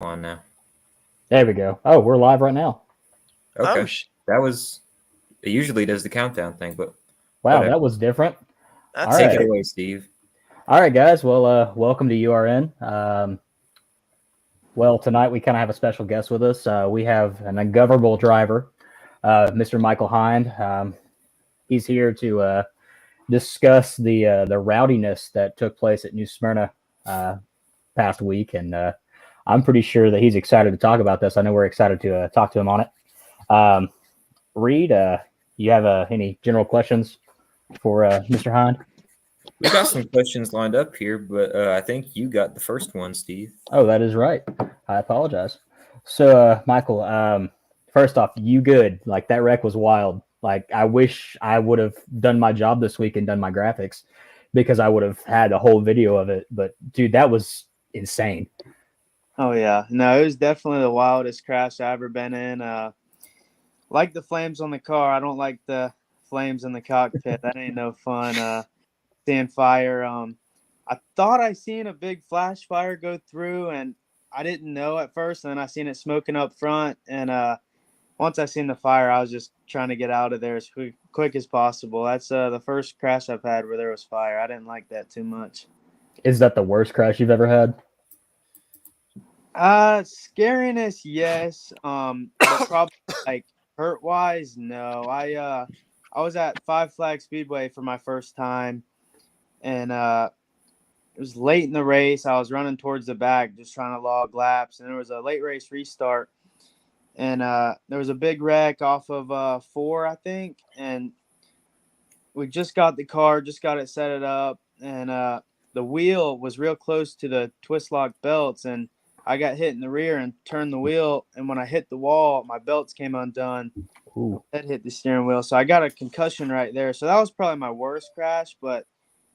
On now. There we go. Oh, we're live right now. Oh, Okay. That was it usually does the countdown thing, but Wow, whatever. that was different. All that's Take it right. new. away, Steve. All right, guys. Well, welcome to URN. Well, tonight we kind of have a special guest with us. We have an ungovernable driver, Mr. Michael Hinde. He's here to discuss the rowdiness that took place at New Smyrna past week, and I'm pretty sure that he's excited to talk about this. I know we're excited to talk to him on it. Um, Reed, you have any general questions for Mr. Hinde? We got some questions lined up here, but I think you got the first one, Steve. Oh, that is right. I apologize. So, Michael, first off, you good? Like that wreck was wild. Like I wish I would have done my job this week and done my graphics because I would have had a whole video of it. But dude, that was insane. Oh yeah, no, it was definitely the wildest crash I ever been in. Like the flames on the car, I don't like the flames in the cockpit. That ain't no fun. Seeing fire. I thought I seen a big flash fire go through, and I didn't know at first. And then I seen it smoking up front, and once I seen the fire, I was just trying to get out of there as quick as possible. That's the first crash I've had where there was fire. I didn't like that too much. Is that the worst crash you've ever had? Scariness, yes. But probably like hurt wise, no. I was at Five Flag Speedway for my first time, and it was late in the race. I was running towards the back, just trying to log laps, and there was a late race restart, and there was a big wreck off of 4, I think, and we just got the car, just got it set it up, and the wheel was real close to the twist lock belts, and I got hit in the rear and turned the wheel, and when I hit the wall, my belts came undone. Ooh. That hit the steering wheel, so I got a concussion right there. So that was probably my worst crash, but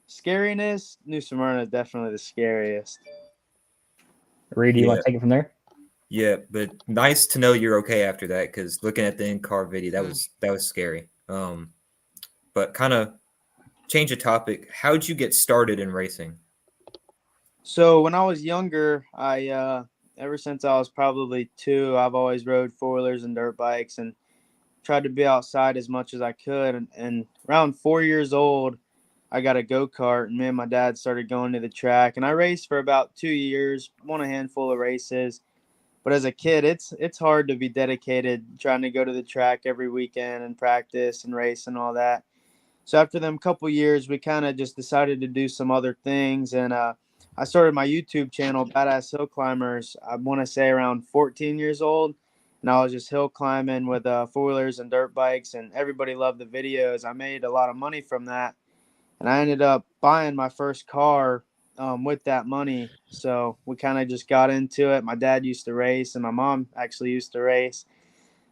scariness, New Smyrna is definitely the scariest. Reed, do you want Yeah, to take it from there? yeah, but nice to know you're okay after that. Because looking at the in-car video, Mm. that was scary. But kind of change the topic. How'd you get started in racing? So when I was younger, I ever since I was probably 2, I've always rode 4-wheelers and dirt bikes and tried to be outside as much as I could. And around 4 years old, I got a go-kart, and me and my dad started going to the track. And I raced for about 2 years, won a handful of races. But as a kid, it's hard to be dedicated trying to go to the track every weekend and practice and race and all that. So after them couple years, we kind of just decided to do some other things, and I started my YouTube channel, Badass Hill Climbers. I want to say around 14 years old, and I was just hill climbing with 4-wheelers and dirt bikes, and everybody loved the videos. I made a lot of money from that, and I ended up buying my first car with that money. So we kind of just got into it. My dad used to race, and my mom actually used to race.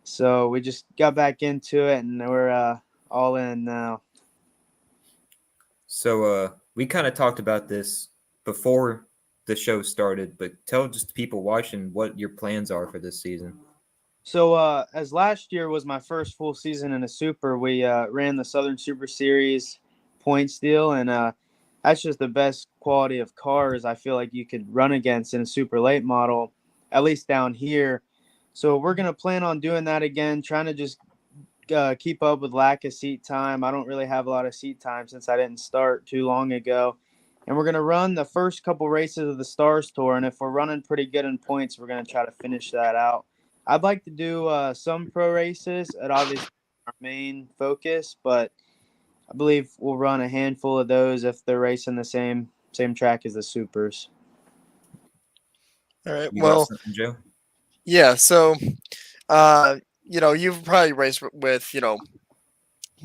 So we just got back into it, and we're all in now. So we kind of talked about this before the show started, but tell just the people watching what your plans are for this season. So, as last year was my first full season in a super, we ran the Southern Super Series points deal, and that's just the best quality of cars I feel like you could run against in a super late model, at least down here. So, we're going to plan on doing that again, trying to just keep up with lack of seat time. I don't really have a lot of seat time since I didn't start too long ago. And we're going to run the first couple races of the Stars Tour, and if we're running pretty good in points, we're going to try to finish that out. I'd like to do some pro races. It obviously our main focus, but I believe we'll run a handful of those if they're racing the same track as the supers. All right. You got Well, something, Joe? yeah. So, uh, you've probably raced with a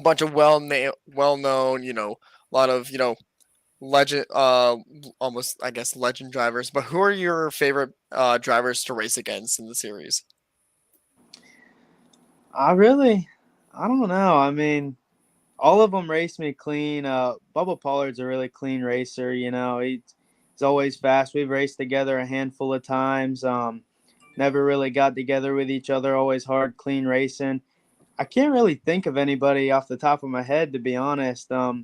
bunch of well known, a lot of legend, almost I guess legend drivers. But who are your favorite drivers to race against in the series? I don't know. I mean, all of them race me clean. Bubba Pollard's a really clean racer. He's always fast. We've raced together a handful of times. Never really got together with each other. Always hard, clean racing. I can't really think of anybody off the top of my head, to be honest. A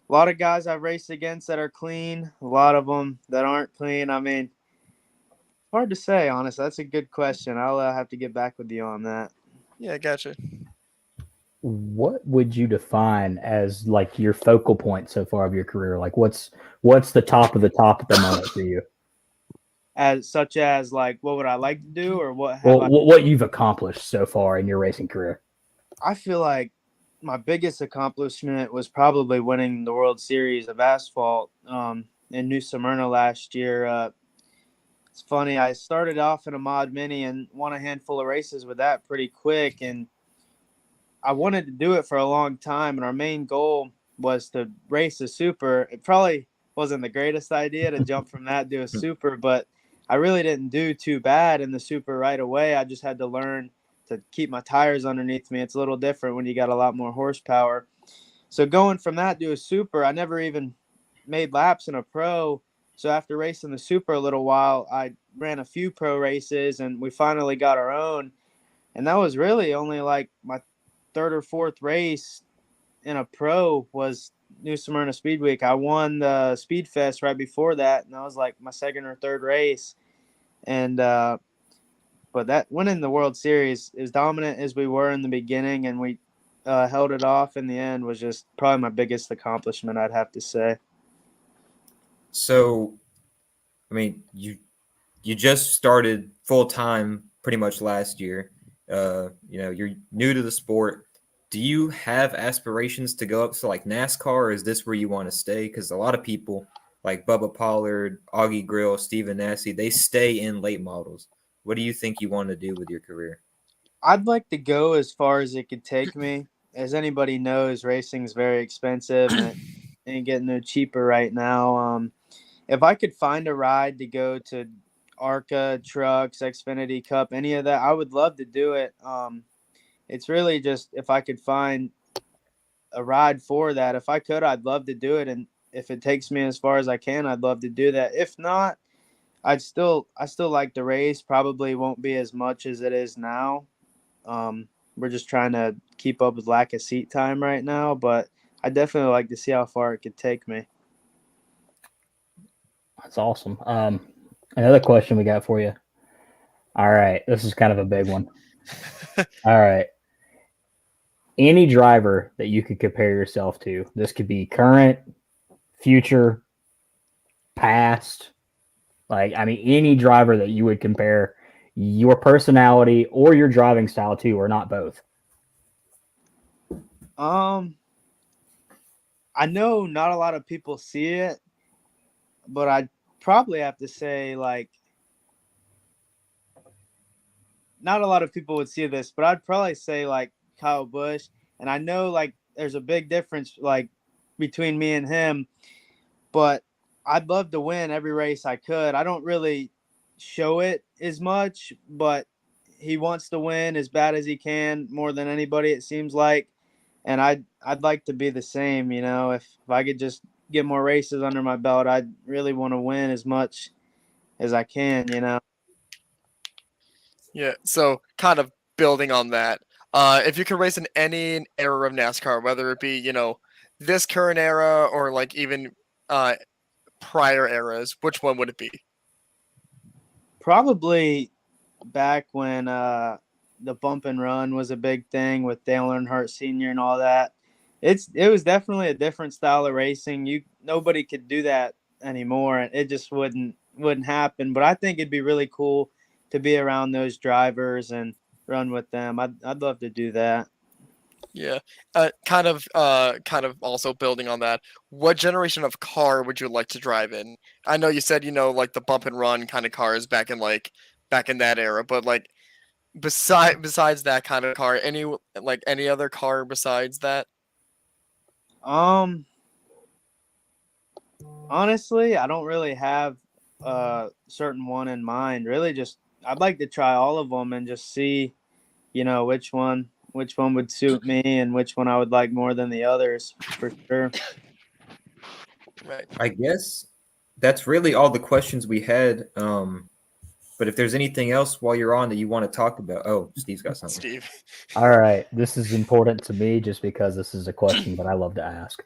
lot of guys I've raced against that are clean. A lot of them that aren't clean. I mean, Hard to say, honestly. That's a good question. I'll have to get back with you on that. Yeah, gotcha. What would you define as like your focal point so far of your career? Like what's the top of the top at the moment for you? As such as like, what would I like to do, or what have Well, I? what you've accomplished so far in your racing career? I feel like my biggest accomplishment was probably winning the World Series of Asphalt in New Smyrna last year. It's funny. I started off in a mod mini and won a handful of races with that pretty quick, and I wanted to do it for a long time. And our main goal was to race a super. It probably wasn't the greatest idea to jump from that to a super, but I really didn't do too bad in the super right away. I just had to learn to keep my tires underneath me. It's a little different when you got a lot more horsepower. So going from that to a super, I never even made laps in a pro. So after racing the super a little while, I ran a few pro races and we finally got our own. And that was really only like my third or fourth race in a pro was New Smyrna Speed Week. I won the Speed Fest right before that, and that was like my second or third race. And but that winning the World Series, as dominant as we were in the beginning, and we held it off in the end, was just probably my biggest accomplishment, I'd have to say. So, I mean, you just started full time pretty much last year. You're new to the sport. Do you have aspirations to go up to like NASCAR, or is this where you want to stay? Because a lot of people like Bubba Pollard, Augie Grill, Steven Nassie, they stay in late models. What do you think you want to do with your career? I'd like to go as far as it could take me. As anybody knows, racing is very expensive and it ain't getting no cheaper right now. If I could find a ride to go to ARCA, Trucks, Xfinity Cup, any of that, I would love to do it. It's really just if I could find a ride for that. If I could, I'd love to do it. And if it takes me as far as I can, I'd love to do that. If not, I still like the race. Probably won't be as much as it is now. We're just trying to keep up with lack of seat time right now, but I definitely like to see how far it could take me. That's awesome. Another question we got for you. All right, this is kind of a big one. All right. Any driver that you could compare yourself to. This could be current, future, past. Like, I mean, any driver that you would compare your personality or your driving style to, or not both. I know not a lot of people see it, but I'd probably have to say like not a lot of people would see this, but I'd probably say like Kyle Busch. And I know like there's a big difference like between me and him, but I'd love to win every race I could. I don't really show it as much, but he wants to win as bad as he can, more than anybody it seems like. And I'd like to be the same, you know, if I could just get more races under my belt, I'd really want to win as much as I can, you know. Yeah, so kind of building on that, if you could race in any era of NASCAR, whether it be, this current era or like even uh, prior eras, which one would it be? Probably back when the bump and run was a big thing with Dale Earnhardt Sr. and all that. It was definitely a different style of racing. Nobody could do that anymore, and it just wouldn't happen. But I think it'd be really cool to be around those drivers and run with them. I'd love to do that. Yeah, kind of also building on that. What generation of car would you like to drive in? I know you said like the bump and run kind of cars back in that era, but like besides that kind of car, any other car besides that? Um, Honestly, I don't really have a certain one in mind. Really, just I'd like to try all of them and just see, which one would suit me and which one I would like more than the others for sure. Right. I guess that's really all the questions we had. But if there's anything else while you're on that you want to talk about, oh, Steve's got something. Steve. All right. This is important to me just because this is a question that I love to ask.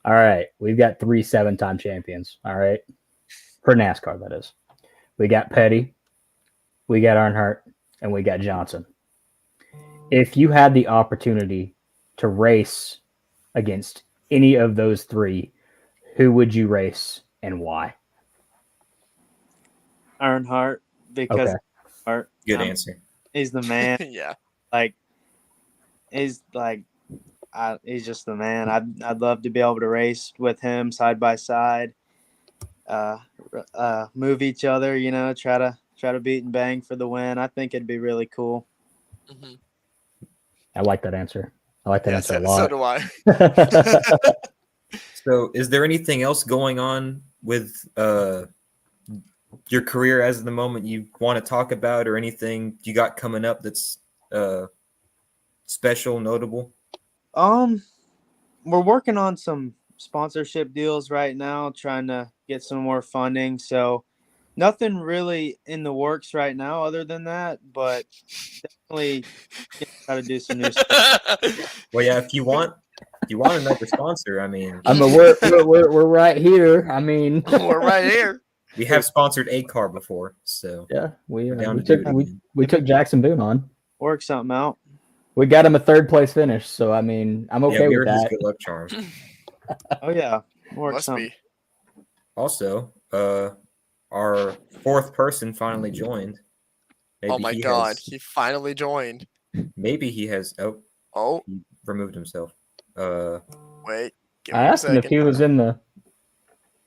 All right. We've got 3 7-time champions. All right. For NASCAR, that is. We got Petty. we got Earnhardt, and we got Johnson. If you had the opportunity to race against any of those three, who would you race and why? Earnhardt, because Okay. Earnhardt, Good answer. he's the man. Yeah. Like he's just the man. I'd love to be able to race with him side by side. Move each other, try to beat and bang for the win. I think it'd be really cool. Mhm. I like that answer. I like that Yeah, answer a so lot. do I. So, is there anything else going on with your career as of the moment you want to talk about, or anything you got coming up that's special, notable? We're working on some sponsorship deals right now, trying to get some more funding. So nothing really in the works right now other than that, but definitely try to do some new stuff. Well, yeah, if you want another sponsor, I mean, I mean, we're right here. I mean, We're right here. we have sponsored a car before, so yeah, we down we to do took it again. we took Jackson Boone on. Work something out. We got him a third place finish, so I mean, I'm okay Yeah, we with were his that. good luck charm. Oh yeah, work Must something. be. Also, our fourth person finally joined. Oh my god, he finally joined. Maybe he has. Oh, Oh, he removed himself. wait. Give I me a asked him if second. he was in the.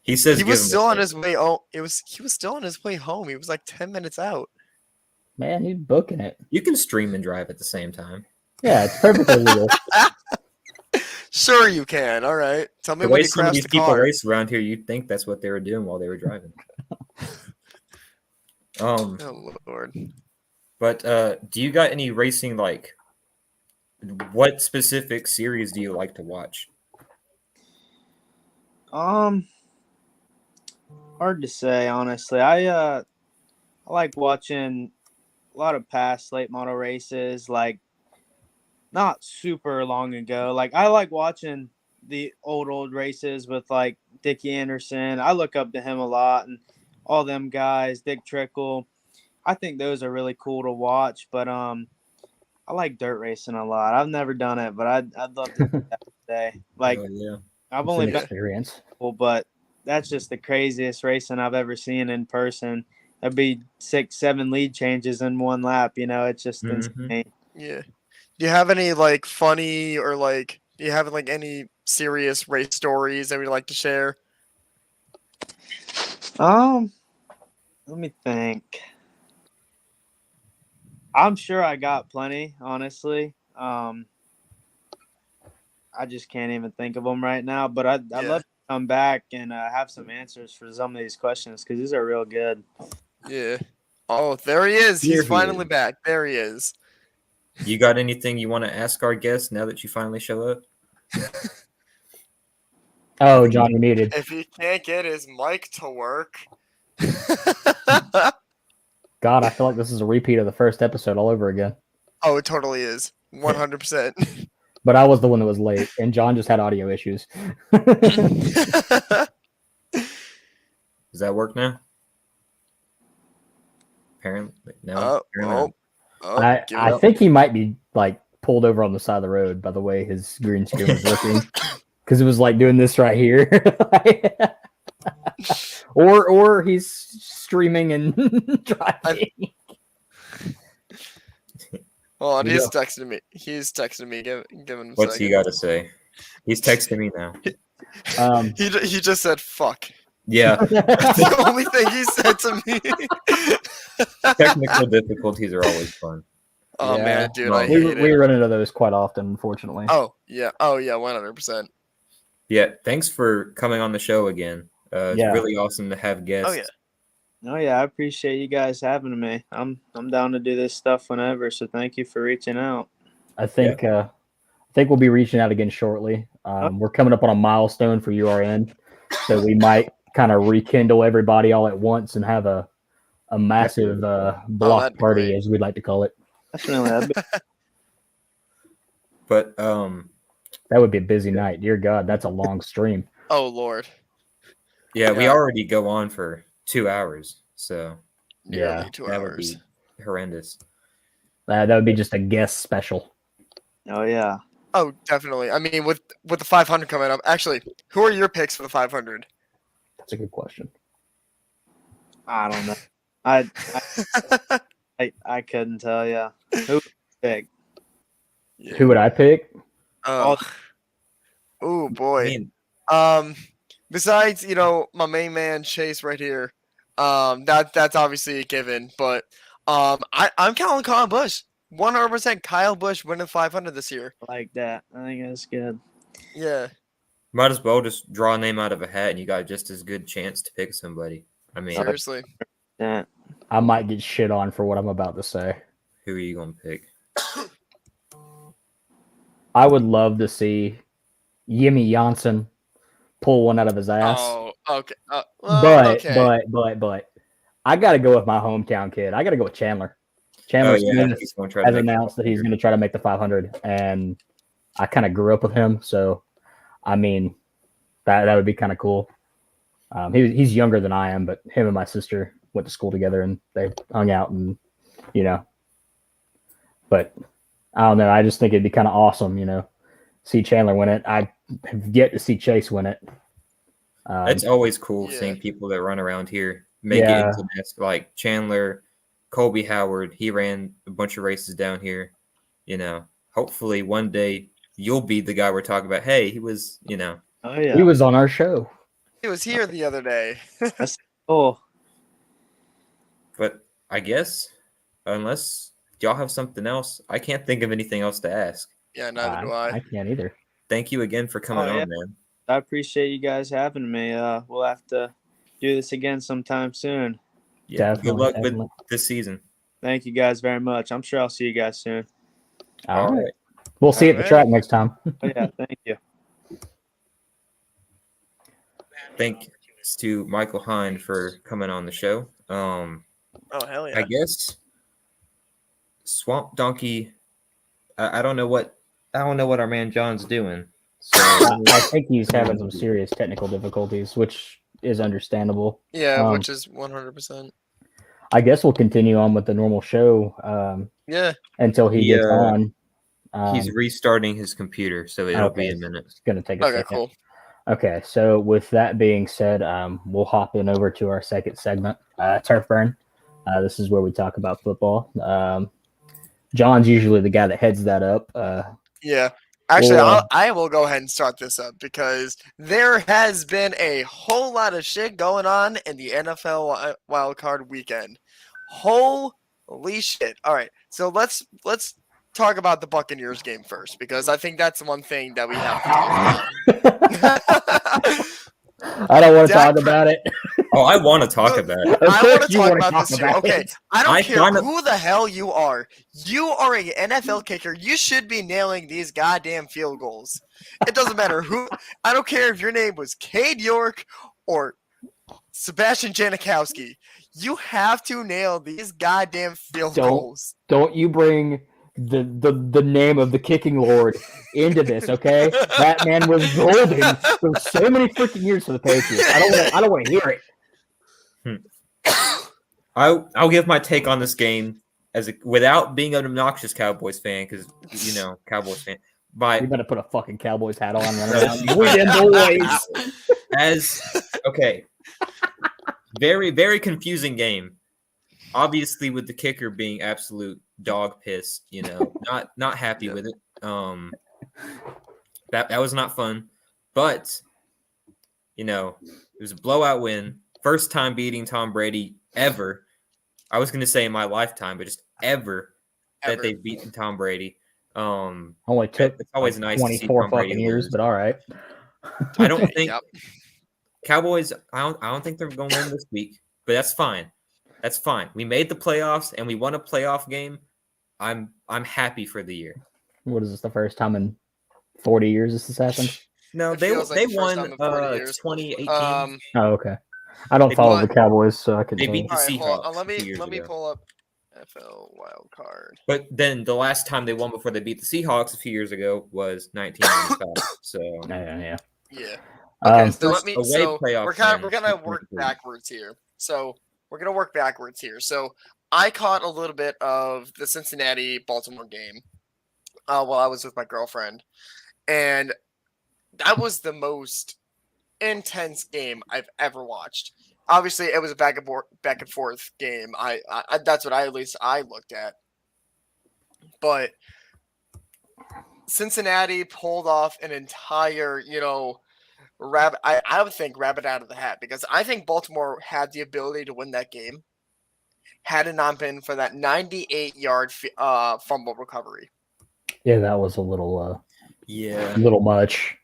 he says He give was him a still on second. his way. Oh, he was still on his way home. He was like 10 minutes out. Man, he's booking it. You can stream and drive at the same time. Yeah, it's perfectly legal. Sure, you can. All right. Tell me The when way you some of crash these the people car. race around here, you'd think that's what they were doing while they were driving. Oh Lord. But do you got any racing, like, what specific series do you like to watch? Hard to say honestly. I like watching a lot of past late model races, like not super long ago. Like I like watching the old races with like Dickie Anderson. I look up to him a lot, and all them guys, Dick Trickle. I think those are really cool to watch. But I like dirt racing a lot. I've never done it, but I'd love to do that today. Like Oh, yeah. I've It's only an been experience. cool, but that's just the craziest racing I've ever seen in person. That'd be 6-7 lead changes in one lap. It's just Mhm. insane. Yeah. Do you have any like funny or like do you have like any serious race stories that we'd like to share? Let me think. I'm sure I got plenty, honestly. I just can't even think of them right now. But I'd Yeah. love to come back and have some answers for some of these questions because these are real good. Yeah. Oh, there he is. Here He's he finally is. back. There he is. You got anything you want to ask our guest now that you finally show up? Oh, John, you're muted. If he can't get his mic to work. God, I feel like this is a repeat of the first episode all over again. Oh, it totally is. 100%. But I was the one that was late, and John just had audio issues. Does that work now? Apparently, no. Apparently not. I think he might be like pulled over on the side of the road by the way his green screen was working, because it was like doing this right here, or he's streaming and driving. Hold on, Yeah. he's texting me. He's texting me. Give him a What's second. he got to say? He's texting me now. He just said fuck. Yeah, That's the only thing he said to me. technical difficulties are always fun. Oh Yeah. man, dude, No. I hate we it. run into those quite often, unfortunately. Oh yeah, 100%. Yeah, thanks for coming on the show again. It's Yeah. really awesome to have guests. Oh yeah. Oh yeah, I appreciate you guys having me. I'm down to do this stuff whenever. So thank you for reaching out. I think we'll be reaching out again shortly. We're coming up on a milestone for URN, so we might kind of rekindle everybody all at once and have a massive block that'd be party, great. as we'd like to call it. Definitely. But That would be a busy night. Dear God, that's a long stream. Oh Lord. yeah, we Yeah. already go on for 2 hours, so Nearly Yeah, 2 that would hours. be horrendous. That would be just a guest special. Oh yeah. Oh, definitely. I mean, with the 500 coming up, actually, who are your picks for the 500? That's a good question. I don't know. I couldn't tell you who pick. Who would I pick? Oh I boy. mean, Besides, my main man Chase right here. That's obviously a given, but I'm counting Kyle Busch. 100% Kyle Busch winning 500 this year. Like that. I think that's good. Yeah. might as well just draw a name out of a hat, and you got just as good chance to pick somebody. I mean, Seriously. Yeah. I might get shit on for what I'm about to say. who are you gonna pick? I would love to see Yimmy Janssen pull one out of his ass. Oh, okay. but okay. but I got to go with my hometown kid. I got to go with Chandler. Chandler Smith he's gonna try to has make announced that he's going to try to make the 500, and I kind of grew up with him, so I mean that would be kind of cool. He's younger than I am, but him and my sister went to school together, and they hung out, and But I don't know. I just think it'd be kind of awesome, see Chandler win it. I have yet to see Chase win it. It's always cool Yeah. seeing people that run around here make it into this. Like Chandler, Colby Howard, he ran a bunch of races down here. Hopefully one day you'll be the guy we're talking about. Hey, he was, Oh yeah. He was on our show. He was here the other day. Oh. But I guess unless y'all have something else, I can't think of anything else to ask. Yeah, neither do I. I can't either. Thank you again for coming yeah. on, man. I appreciate you guys having me. We'll have to do this again sometime soon. Yeah, Definitely, good luck definitely. with this season. Thank you guys very much. I'm sure I'll see you guys soon. All right. right. We'll see you at the All track next time. Oh, yeah, thank you. Thanks to Michael Hinde for coming on the show. Oh, hell yeah. I guess Swamp Donkey. I don't know what our man John's doing. So I think he's having some serious technical difficulties, which is understandable. Yeah, which is 100%. I guess we'll continue on with the normal show Yeah. until he gets on. he's restarting his computer, so it'll be a minute. It's going to take a Okay, second. cool. Okay, so with that being said, we'll hop in over to our second segment, Turf Burn. This is where we talk about football. John's usually the guy that heads that up. Yeah. Actually, Or- I will go ahead and start this up because there has been a whole lot of shit going on in the NFL wildcard weekend. Holy shit. All right. So let's talk about the Buccaneers game first because I think that's one thing that we have to talk about. I don't want to talk about it. Oh, I want to talk about it. Of I course want to you talk wanna about talk this. about Okay, it. I don't I care kinda- who the hell you are. You are an NFL kicker. You should be nailing these goddamn field goals. It doesn't matter who. I don't care if your name was Cade York or Sebastian Janikowski. You have to nail these goddamn field goals. Don't you bring the name of the kicking lord into this, okay? That man was golden for so many freaking years for the Patriots. I don't want to hear it. I'll give my take on this game without being an obnoxious Cowboys fan, because Cowboys fan. You better put a fucking Cowboys hat on. Win, boys. Okay, very very confusing game. Obviously, with the kicker being absolute dog piss, not happy with it. That was not fun, but it was a blowout win. First time beating Tom Brady ever. I was going to say in my lifetime, but just ever that they've beaten Tom Brady. Only took it's always nice to see 24 Tom Brady fucking years, lose. but all right. I don't think Yep. Cowboys. I don't think they're going to win this week, but that's fine. That's fine. We made the playoffs and we won a playoff game. I'm happy for the year. What is this, the first time in 40 years this has happened? No, It they feels like the first won time in 40 years. 2018. Oh, okay. I don't They follow beat- the Cowboys, so I can they tell beat you. the All right, hold on. Seahawks Let 2 years me ago. pull up NFL wild card. But then the last time they won before they beat the Seahawks a few years ago was 1995. So Yeah. Yeah. Okay, so let me. away So playoff we're gonna wins, work backwards here. So we're gonna work backwards here. So I caught a little bit of the Cincinnati Baltimore game while I was with my girlfriend, and that was the most intense game I've ever watched. Obviously, it was a back and forth game. I that's what at least I looked at, but Cincinnati pulled off an entire, rabbit. I would think rabbit out of the hat because I think Baltimore had the ability to win that game had it not been for that 98-yard fumble recovery. Yeah, that was a little Yeah. little much.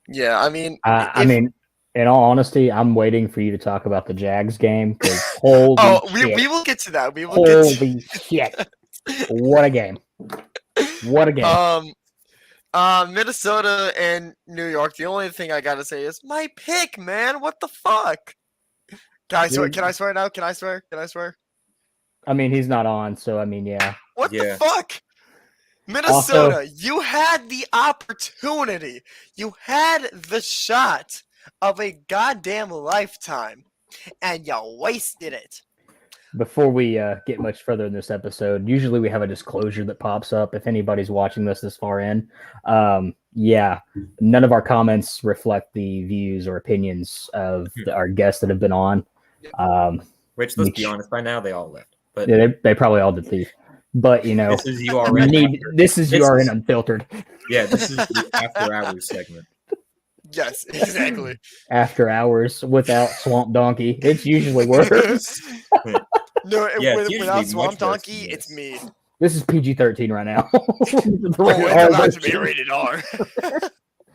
Yeah, I mean, I mean, in all honesty, I'm waiting for you to talk about the Jags game because holy shit. we will get to that. We will Holy shit! What a game! What a game! Minnesota and New York. The only thing I gotta say is my pick, man. What the fuck? Can I swear? Can I swear now? Can I swear? Can I swear? I mean, he's not on, so I mean, yeah. What Yeah. the fuck? Minnesota, Also- you had the opportunity. You had the shot of a goddamn lifetime, and you wasted it. Before we get much further in this episode, usually we have a disclosure that pops up if anybody's watching this far in. Yeah, none of our comments reflect the views or opinions of our guests that have been on. Which, let's be honest, by now they all left. But Yeah, they probably all did leave. But, you know, this is you already. this is you are in unfiltered. Yeah, this is the after hours segment. Yes, exactly. After hours without Swamp Donkey. It's usually worse. No, Yeah, it's usually without much Swamp worse Donkey, than it's this. me. This is PG-13 right now. Oh, it's about to be rated R.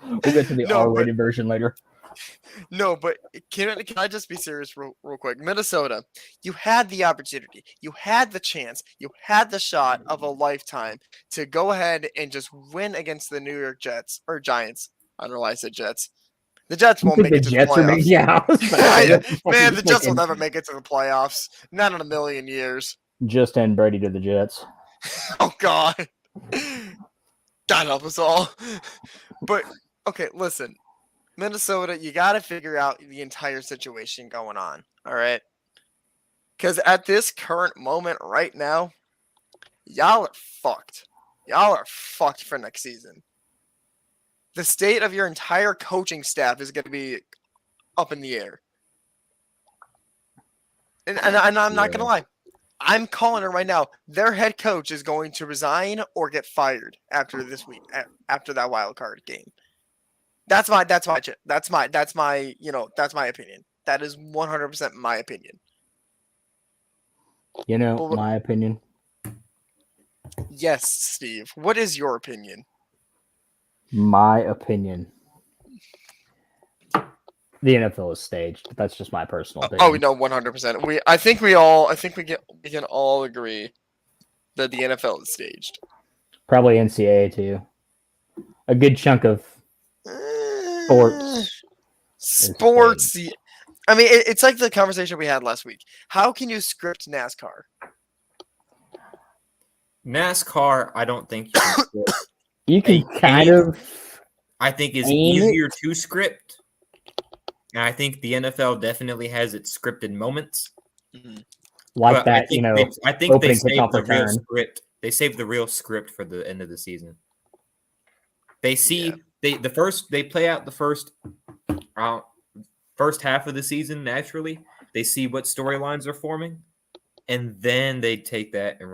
We'll get to the No, R-rated version later. No, but can I just be serious real quick? Minnesota, you had the opportunity, you had the chance, you had the shot of a lifetime to go ahead and just win against the New York Jets or Giants. I don't know why I said Jets. The Jets won't make it to the playoffs. Yeah, Man, the Jets will never make it to the playoffs. Not in a million years. Just end Brady to the Jets. Oh God. God help us all. But okay, listen. Minnesota, you got to figure out the entire situation going on. All right. Because at this current moment right now, y'all are fucked. Y'all are fucked for next season. The state of your entire coaching staff is going to be up in the air. And I'm not going to lie. I'm calling it right now. Their head coach is going to resign or get fired after this week, after that wild card game. That's my opinion. That is 100% my opinion. You know, my opinion. Yes, Steve. What is your opinion? My opinion. The NFL is staged. That's just my personal opinion. Oh, no, 100%. I think we can all agree that the NFL is staged. Probably NCAA too. A good chunk of sports. I mean, it's like the conversation we had last week. How can you script NASCAR? NASCAR, I don't think you can script. You can kind of. I think is easier to script. And I think the NFL definitely has its scripted moments. Like but that, I think they saved the real script. They saved the real script for the end of the season. They see they play out the first half of the season naturally. They see what storylines are forming, and then they take that and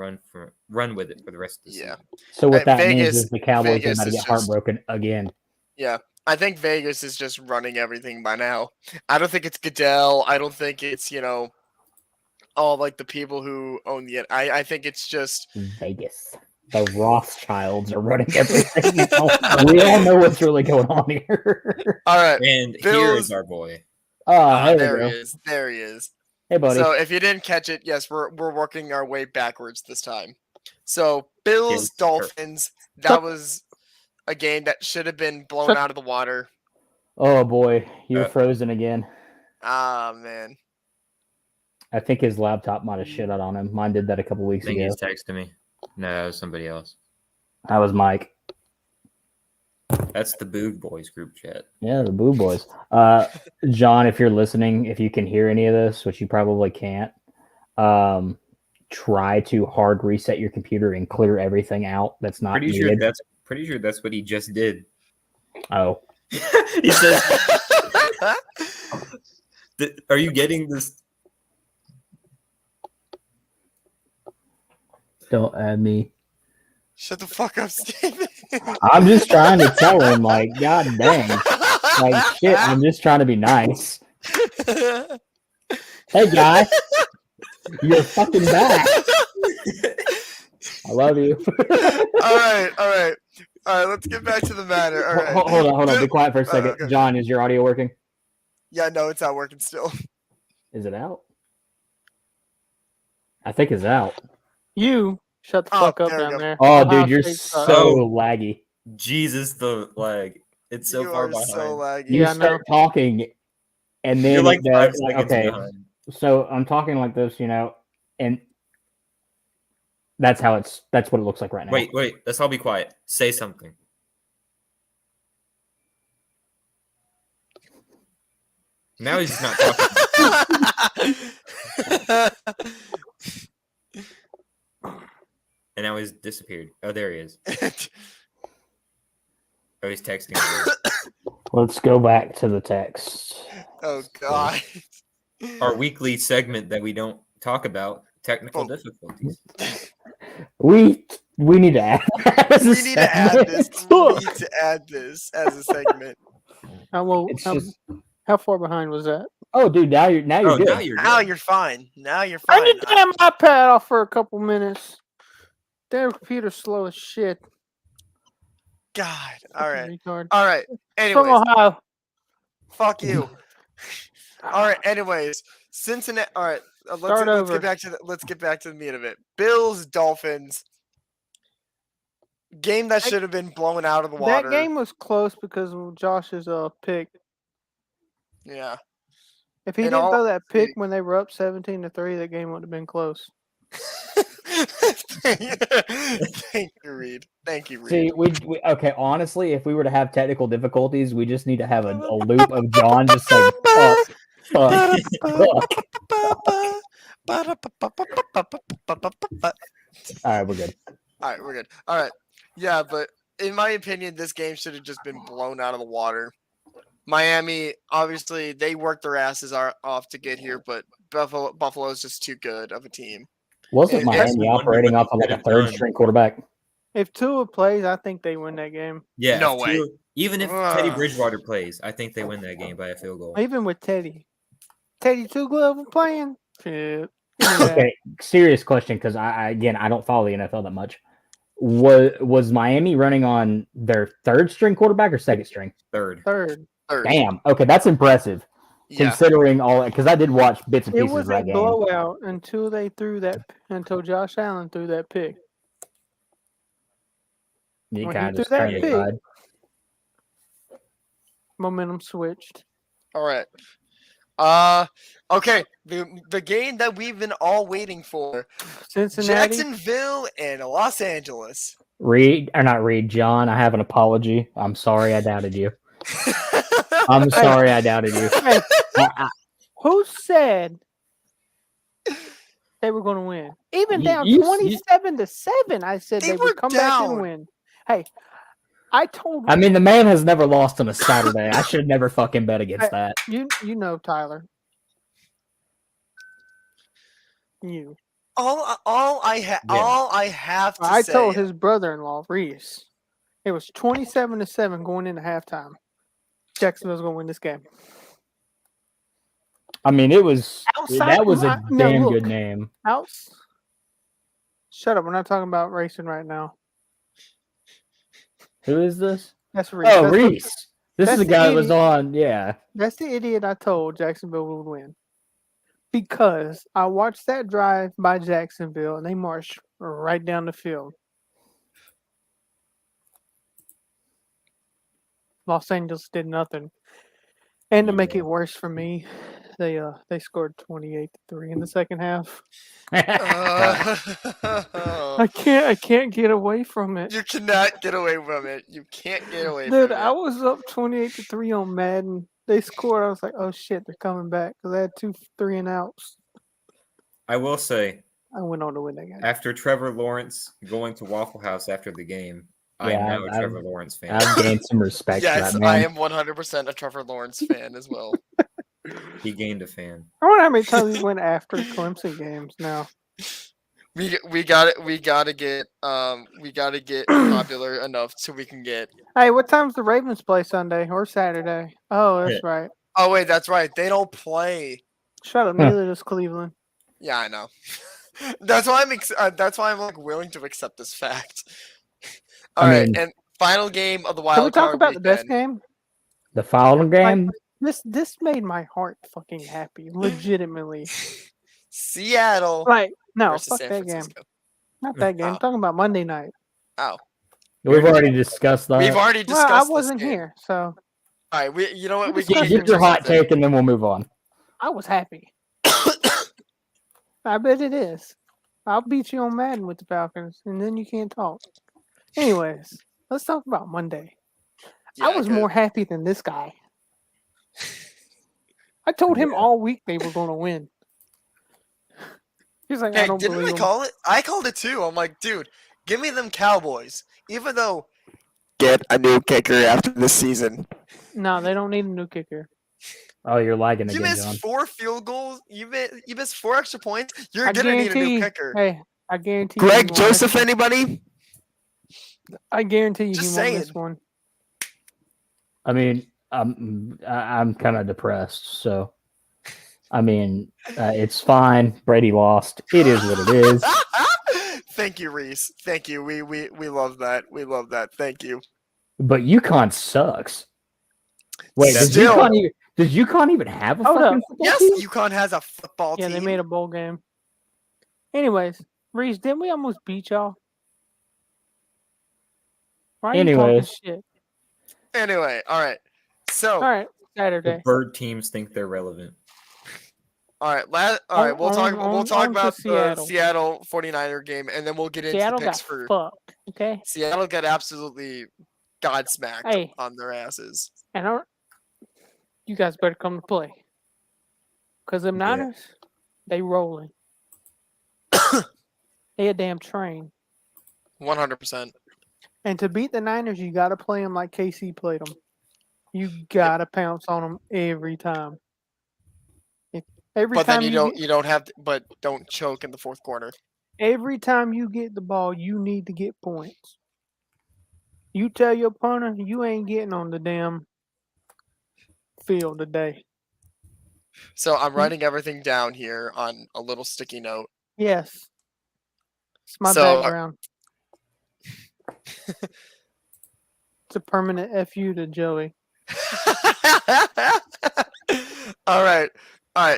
run with it for the rest of the season. So what that means is the Cowboys are about to get heartbroken again. Yeah. I think Vegas is just running everything by now. I don't think it's Goodell. I don't think it's, all like the people who own the. I think it's just Vegas. The Rothschilds are running everything. We all know what's really going on here. All right. And here is our boy. There he is. There he is. Hey, buddy. So if you didn't catch it, yes, we're working our way backwards this time. So Bills, Dolphins, that was a game that should have been blown out of the water. Oh boy, you're frozen again. Ah, man. I think his laptop might have shit out on him. Mine did that a couple weeks ago. He's texting me. No, it was somebody else. That was Mike. That's the Boog Boys group chat. Yeah, the Boo Boys. John, if you're listening, if you can hear any of this, which you probably can't, try to hard reset your computer and clear everything out that's not Pretty needed. sure that's what he just did. Oh, He says, "Are you getting this?" don't add me. Shut the fuck up, Steven. I'm just trying to tell him, like, god dang. Like, shit, I'm just trying to be nice. Hey, guy. You're fucking back. I love you. All right. Let's get back to the matter. All right. Hold on. Be quiet for a second. Okay. John, is your audio working? Yeah, no, it's not working still. Is it out? I think it's out. You shut the Oh, fuck up there we down go. there. Oh, Ohio dude, you're State sucks. so laggy. Jesus, the lag. It's so You far are behind. so laggy. You Yeah, I start talking, and then You're like 5 like, seconds okay, behind. so I'm talking like this, and that's what it looks like right now. Wait. Let's all be quiet. Say something. Now he's not talking. And now he's disappeared. Oh, there he is. Oh, he's texting. Let's go back to the text. Oh god. Our weekly segment that we don't talk about, technical Oh. difficulties. We need to add. We need to add this. We need to add this as a segment. It's just, How far behind was that? oh, dude, now you're Oh, good. now you're Now good. you're fine. Now you're I fine. need to damn iPad off for a couple minutes. Damn computer's slow as shit. God. All right. Retard. All right. From Anyways, Ohio. fuck you. All right. Anyways, Cincinnati. All right. Start Let's over. get back to the meat of it. Bills, Dolphins. Game that should have been blown out of the water. That game was close because of Josh's pick. Yeah. If he In didn't all throw that pick honesty- when they were up 17-3, that game would have been close. Thank you, Reed. See, we okay. Honestly, if we were to have technical difficulties, we just need to have a loop of John just saying fuck. All right, we're good. All right, we're good. All right. Yeah, but in my opinion, this game should have just been blown out of the water. Miami, obviously, they worked their asses off to get here, but Buffalo's just too good of a team. Wasn't And- Miami wonder operating what off of they like a could have third done. string quarterback? If Tua plays, I think they win that game. Yeah. No if way. Tua- even if Teddy Ugh. Bridgewater plays, I think they win that game by a field goal. Even with Teddy. Teddy Two Glove playing? Shit. Give me that. Okay, serious question because I don't follow the NFL that much. Was Miami running on their third string quarterback or second string? Third. Third. Damn. Okay, that's impressive Yeah. considering all because I did watch bits and It pieces was of that a game. blowout until until Josh Allen threw that pick. You When kind he of threw just that turned it pick- aside. Momentum switched. All right. Okay. The game that we've been all waiting for: Cincinnati. Jacksonville and Los Angeles. John, I have an apology. I'm sorry I doubted you. I'm sorry I doubted you. Hey, I- who said they were going to win? Even You- down you- 27-7, I said They they were would come back down. and win. Hey, I told I mean, the man has never lost on a Saturday. I should never fucking bet against that. you know Tyler. You. All I have to I say. told his brother-in-law Reese it was 27-7 going into halftime. Jacksonville's going to win this game. I mean, it was Outside- that was a now damn look. good name. House. Shut up. We're not talking about racing right now. Who is this? That's Reese. Oh, That's Reese. This is that's the the guy that was idiot. on. Yeah. That's the idiot I told Jacksonville would win. Because I watched that drive by Jacksonville and they marched right down the field. Los Angeles did nothing. And to make Yeah. it worse for me, they scored 28-3 in the second half. I can't get away from it. You cannot get away from it. You can't get away Dude, from it. I was up 28-3 on Madden. They scored. I was like, oh shit, they're coming back because I had 2 3 and outs. I will say, I went on to win that game. after Trevor Lawrence going to Waffle House after the game, I'm Yeah, now a Trevor Lawrence fan. I've gained some respect for Yes, that I man. am 100% a Trevor Lawrence fan as well. He gained a fan. I wonder how many times we went after Clemson games now. We got it. We gotta get popular enough so we can get. Hey, what time's the Ravens play Sunday or Saturday? Oh, that's right. Oh wait, that's right. They don't play. Shut up, neither does Cleveland. Yeah, I know. That's why I'm like willing to accept this fact. All right, and final game of the wild Can we talk card about the best weekend. game? The following game, This made my heart fucking happy, legitimately. Seattle Like, no, versus fuck San that game. Francisco. Not that game. I'm talking about Monday night. Oh, we've already discussed that. we've already discussed. Well, I this wasn't game. here, so All right, you know what? We Give can Give your hot take, and then we'll move on. I was happy. I bet it is. I'll beat you on Madden with the Falcons, and then you can't talk. Anyways, let's talk about Monday. Yeah, I was more happy than this guy. I told him all week they were going to win. He's like, Hey, I don't didn't believe I him. call it? I called it too. I'm like, dude, give me them Cowboys. Even though get a new kicker after this season. No, they don't need a new kicker. Oh, you're lagging You again, missed John. 4 field goals. You missed 4 extra points. You're I gonna need a new guarantee. kicker. Hey, I guarantee. Greg you Joseph, anybody? I guarantee you Just he won't saying. miss one. I mean, I'm kind of depressed, so I mean, it's fine. Brady lost. It is what it is. Thank you, Reese. Thank you. We love that. We love that. Thank you. But UConn sucks. Wait, does Still- UConn even have a Hold fucking up. football Yes, team? UConn has a football Yeah, team. they made a bowl game. Anyways, Reese, didn't we almost beat y'all? Why are you talking Anyways. shit? Anyway, all right. So, All right, The Saturday. bird teams think they're relevant. all right. We'll talk on to about the Seattle. Seattle 49er game, and then we'll get into Seattle the picks got for fucked. Okay, Seattle. Got absolutely godsmacked Hey. on their asses. and you guys better come to play, cause them Yeah. Niners, they rolling. They a damn train. 100%. And to beat the Niners, you got to play them like KC played them. You got to pounce on them every time. Every But time then don't choke in the fourth quarter. every time you get the ball, you need to get points. You tell your opponent you ain't getting on the damn field today. So I'm writing everything down here on a little sticky note. Yes. It's my So- background. It's a permanent FU to Joey. All right.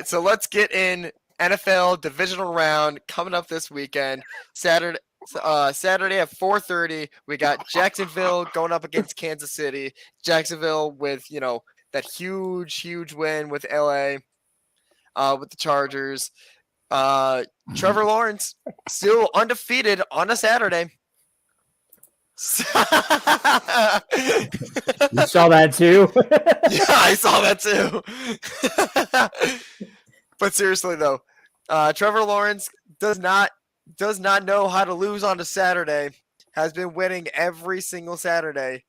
So let's get in NFL divisional round coming up this weekend. Saturday at 4:30. We got Jacksonville going up against Kansas City. Jacksonville with that huge win with LA, with the Chargers. Trevor Lawrence still undefeated on a Saturday. You saw that too? Yeah, I saw that too. But seriously though, Trevor Lawrence does not know how to lose on a Saturday. Has been winning every single Saturday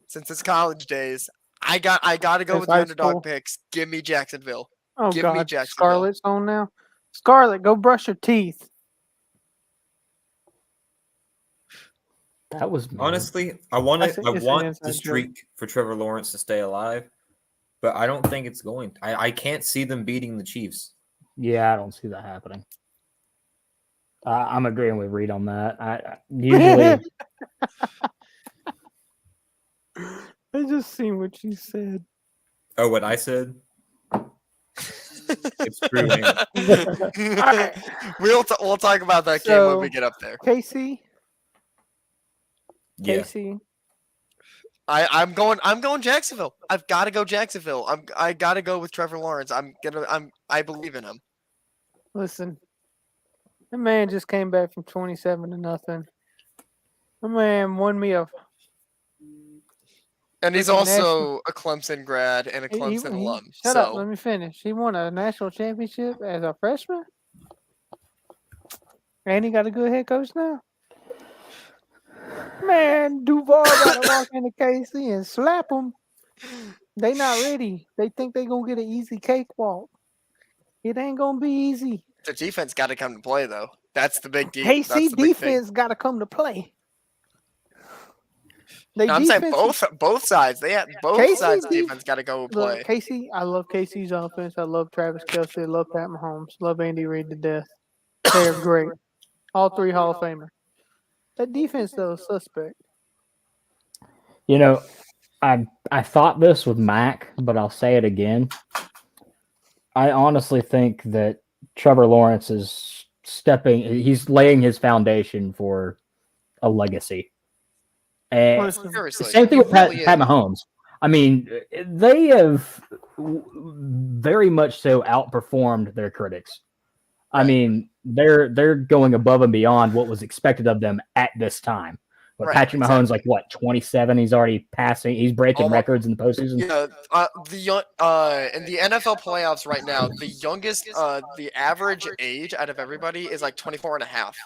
since his college days. I got to go Since with the high underdog school. picks. Give me Jacksonville. Oh, Give me God. Jacksonville. Scarlett's on now. Scarlett, go brush your teeth. That was mean. Honestly, I It's want an the inside joke. streak for Trevor Lawrence to stay alive, but I don't think it's going. I can't see them beating the Chiefs. Yeah, I don't see that happening. I'm agreeing with Reed on that. I usually I just seen what you said. Oh, what I said? It's true. man. right. We'll talk about that game when we get up there. Casey. Yeah. Casey. I'm going Jacksonville. I've got to go Jacksonville. I got to go with Trevor Lawrence. I believe in him. Listen. The man just came back from 27-0. The man won me a. And he's Freaking also a Clemson grad and a Clemson alum. Shut so up. Let me finish. He won a national championship as a freshman. And he got a good head coach now. Man, Duval got to walk into KC and slap them. They not ready. They think they gonna get an easy cakewalk. It ain't gonna be easy. The defense got to come to play, though. That's the big deal. KC defense got to come to play. I'm saying both sides. They have both sides. Defense got to go play. Look, KC, I love KC's offense. I love Travis Kelce. I love Pat Mahomes. Love Andy Reid to death. They're great. All three Hall of Famer. That defense though is suspect. You know, I thought this with Mac, but I'll say it again. I honestly think that Trevor Lawrence is he's laying his foundation for a legacy. And same thing with Pat Mahomes. I mean, they have very much so outperformed their critics. I mean, they're going above and beyond what was expected of them at this time. But Patrick Mahomes, like what, 27? He's already passing. He's breaking records in the postseason. Yeah, in the NFL playoffs right now, the youngest, the average age out of everybody is like 24 and a half.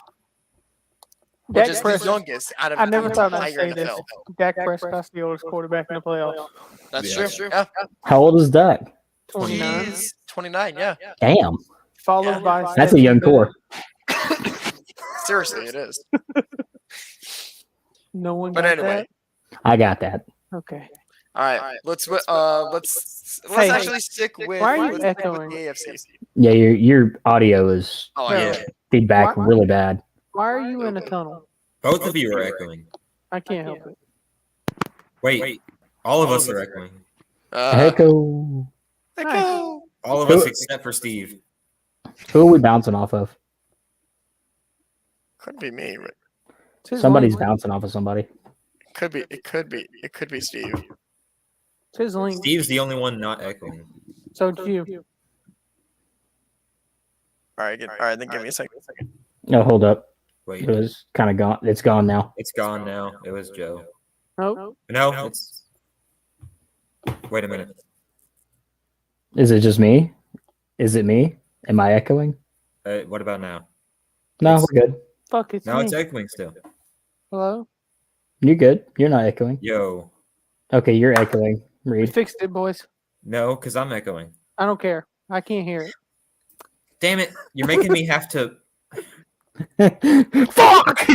Which is the youngest out of I never thought I'd say NFL. this. Dak Prescott's the oldest quarterback in the playoffs. That's true. Yeah. How old is Dak? 29. He's 29, yeah. Damn. Followed by that's a young core. Seriously, it is. No one. But anyway, I got that. Okay. All right. Let's actually stick with. Why are you the echoing? AFC. Yeah, your audio is feedback really bad. Why are you in a tunnel? Both of you are echoing. I can't help it. Wait. All of us are echoing. Echo. Echo. All of us except for Steve. Who are we bouncing off of? Could be me. Somebody's bouncing off of somebody. Could be. It could be Steve. It's his link. Steve's the only one not echoing. So it's you. All right. Then give me a second. No, hold up. Wait. It was kind of gone. It's gone now. It's gone now. It was Joe. Nope. No, it's. Wait a minute. Is it just me? Is it me? Am I echoing? What about now? No, we're good. Fuck, it's Now me. it's echoing still. Hello? You're good. You're not echoing. Yo. Okay, you're echoing. We Reed. fixed it, boys. No, because I'm echoing. I don't care. I can't hear it. Damn it. You're making me have to. Fuck!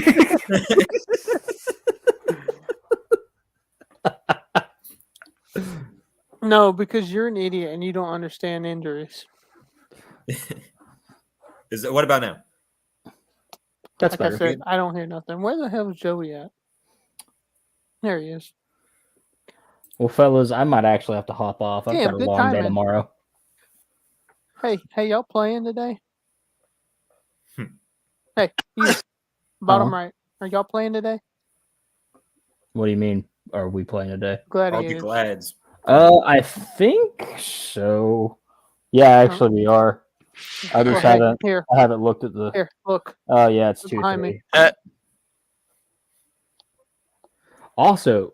No, because you're an idiot and you don't understand injuries. What about now? That's like I better. said, I don't hear nothing. Where the hell is Joey at? There he is. Well, fellas, I might actually have to hop off. I've Damn, got a good long day timing. tomorrow. Hey, y'all playing today? Hey, you, bottom right. Are y'all playing today? What do you mean? Are we playing today? All the Gladiators. glads. I think so. Yeah, actually, we are. I just haven't. Here, I haven't looked at the. here, look. Oh yeah, it's Look 2-3. behind me. Also,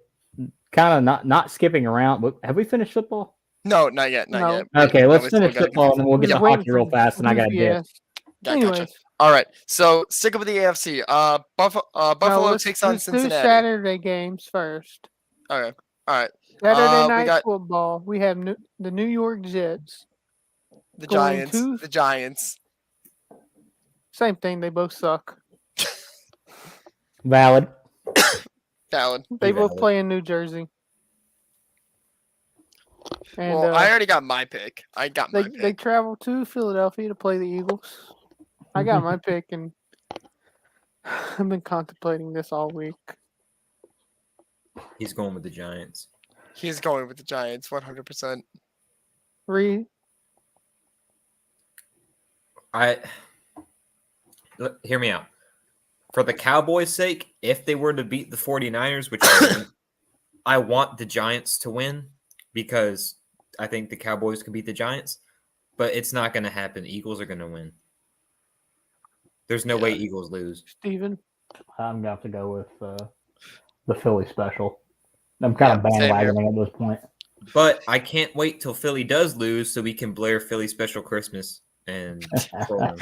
kind of not skipping around. But have we finished football? No, not yet. Not No. yet. Okay, let's we still finish gotta football and then we'll get Just to waiting hockey real for fast. And I got to dip. goofy ass. Gotcha. Anyways, All right. So stick with the AFC. Buffalo let's takes on do Cincinnati. Saturday games first. Okay. All right. Saturday we night got- football. We have the New York Jets. The Going Giants. to- The Giants. Same thing. They both suck. Valid. Valid. They both Valid. play in New Jersey. And Well, I already got my pick. I got my they pick. travel to Philadelphia to play the Eagles. I got my pick, and I've been contemplating this all week. He's going with the Giants. He's going with the Giants, 100%. Reed, Hear me out. For the Cowboys' sake, if they were to beat the 49ers, which I think, I want the Giants to win because I think the Cowboys can beat the Giants, but it's not going to happen. Eagles are going to win. There's no way Eagles lose. Steven. I'm gonna have to go with the Philly special. I'm kind of Yeah, same here. bandwagoning at this point. But I can't wait till Philly does lose so we can blare Philly Special Christmas and troll them.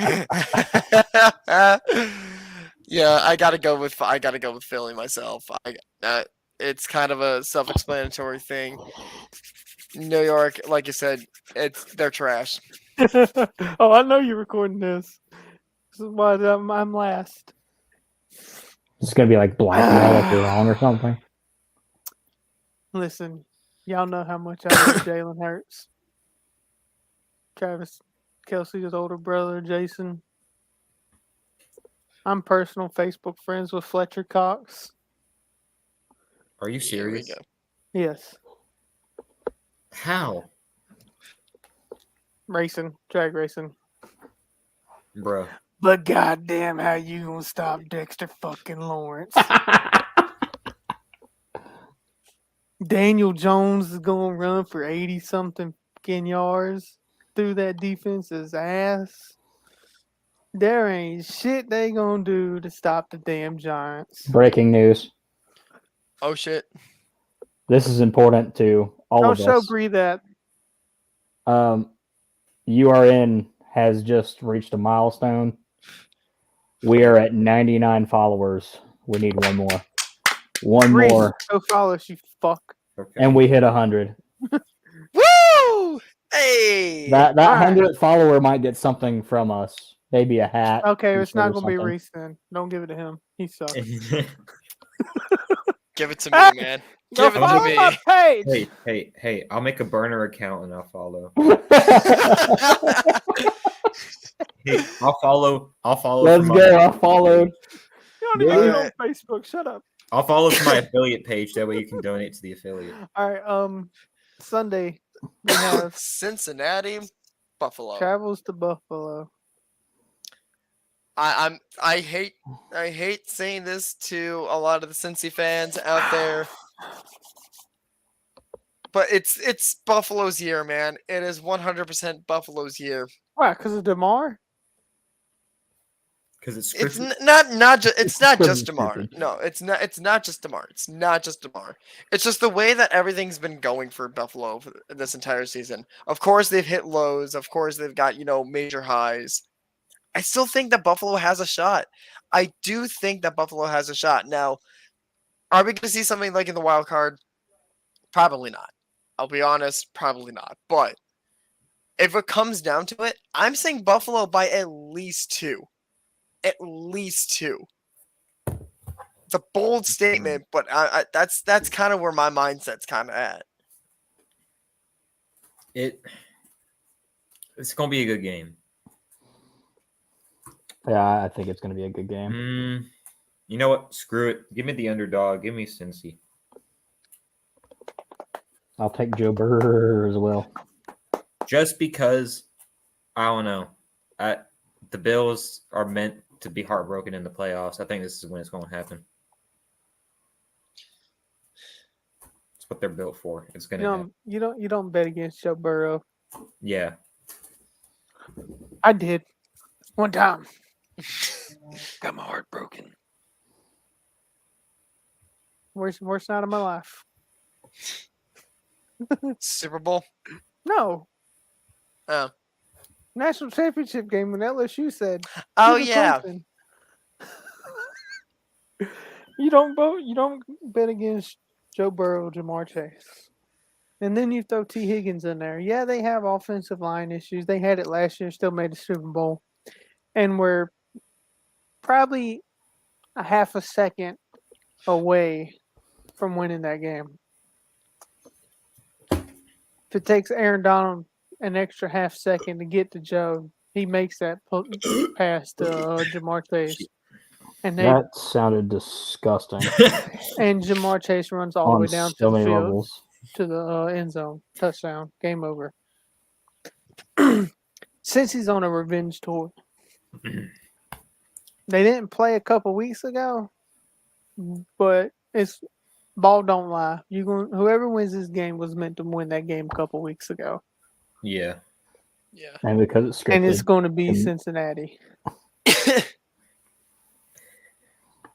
Yeah, I gotta go with Philly myself. It's kind of a self-explanatory thing. New York, like you said, they're trash. Oh, I know you're recording this. This is why I'm last. It's gonna be like blackmail if you're wrong or something. Listen, y'all know how much I love Jalen Hurts. Travis Kelsey's older brother, Jason. I'm personal Facebook friends with Fletcher Cox. Are you Here we serious? go. Yes. How, Racing, drag racing. bro? But goddamn, how you gonna stop Dexter fucking Lawrence? Daniel Jones is gonna run for 80-something fucking yards through that defense's ass. There ain't shit they gonna do to stop the damn Giants. Breaking news. Oh shit! This is important to all Don't of show us. Bree that. URN has just reached a milestone. We are at 99 followers. We need one more. One Bree, more. go follow us, you fuck. Okay. And we hit 100. Woo! Hey! That All right. 100th follower might get something from us. Maybe a hat. Okay, it's t-shirt, not or gonna be something. Reese then. Don't give it to him. He sucks. Give it to me, Hey! man. Go Give it to follow me. my page. hey! I'll make a burner account and I'll follow. Hey, I'll follow. Let's from go. my- I followed. You don't even Dude. get on Alright. Facebook. Shut up. I'll follow to my affiliate page. That way you can donate to the affiliate. All right. Sunday we have Cincinnati, Buffalo. travels to Buffalo. I hate saying this to a lot of the Cincy fans out there, but it's Buffalo's year, man. It is 100% Buffalo's year. Why? Because of DeMar? Because it's It's scripted. it's not just Scripted, DeMar. scripted. No, it's not just DeMar. It's not just DeMar. It's just the way that everything's been going for Buffalo for this entire season. Of course, they've hit lows. Of course, they've got major highs. I still think that Buffalo has a shot. I do think that Buffalo has a shot. Now, are we going to see something like in the wild card? Probably not. I'll be honest, probably not. But if it comes down to it, I'm saying Buffalo by at least 2. At least 2. It's a bold statement, but that's kind of where my mindset's kind of at. It's gonna be a good game. Yeah, I think it's going to be a good game. You know what? Screw it. Give me the underdog. Give me Cincy. I'll take Joe Burr as well. Just because I don't know. The Bills are meant to be heartbroken in the playoffs. I think this is when it's going to happen. It's what they're built for. It's going to happen. You don't bet against Joe Burrow. Yeah. I did. One time. Got my heart broken. Worst night of my life. Super Bowl? No. Oh. National championship game when LSU said. Oh, "Keep it yeah. pumping." You don't bet against Joe Burrow, Jamar Chase. And then you throw T. Higgins in there. Yeah, they have offensive line issues. They had it last year, still made the Super Bowl. And we're probably a half a second away from winning that game. If it takes Aaron Donald an extra half second to get to Joe, he makes that pass to Jamar Chase. And That sounded disgusting and Jamar Chase runs all the on way down so to the many field levels. to the end zone. Touchdown. Game over. Since he's on a revenge tour. They didn't play a couple weeks ago, but it's ball don't lie. Whoever wins this game was meant to win that game a couple weeks ago. Yeah. Yeah. And because it's scripted. And it's going to be And- Cincinnati.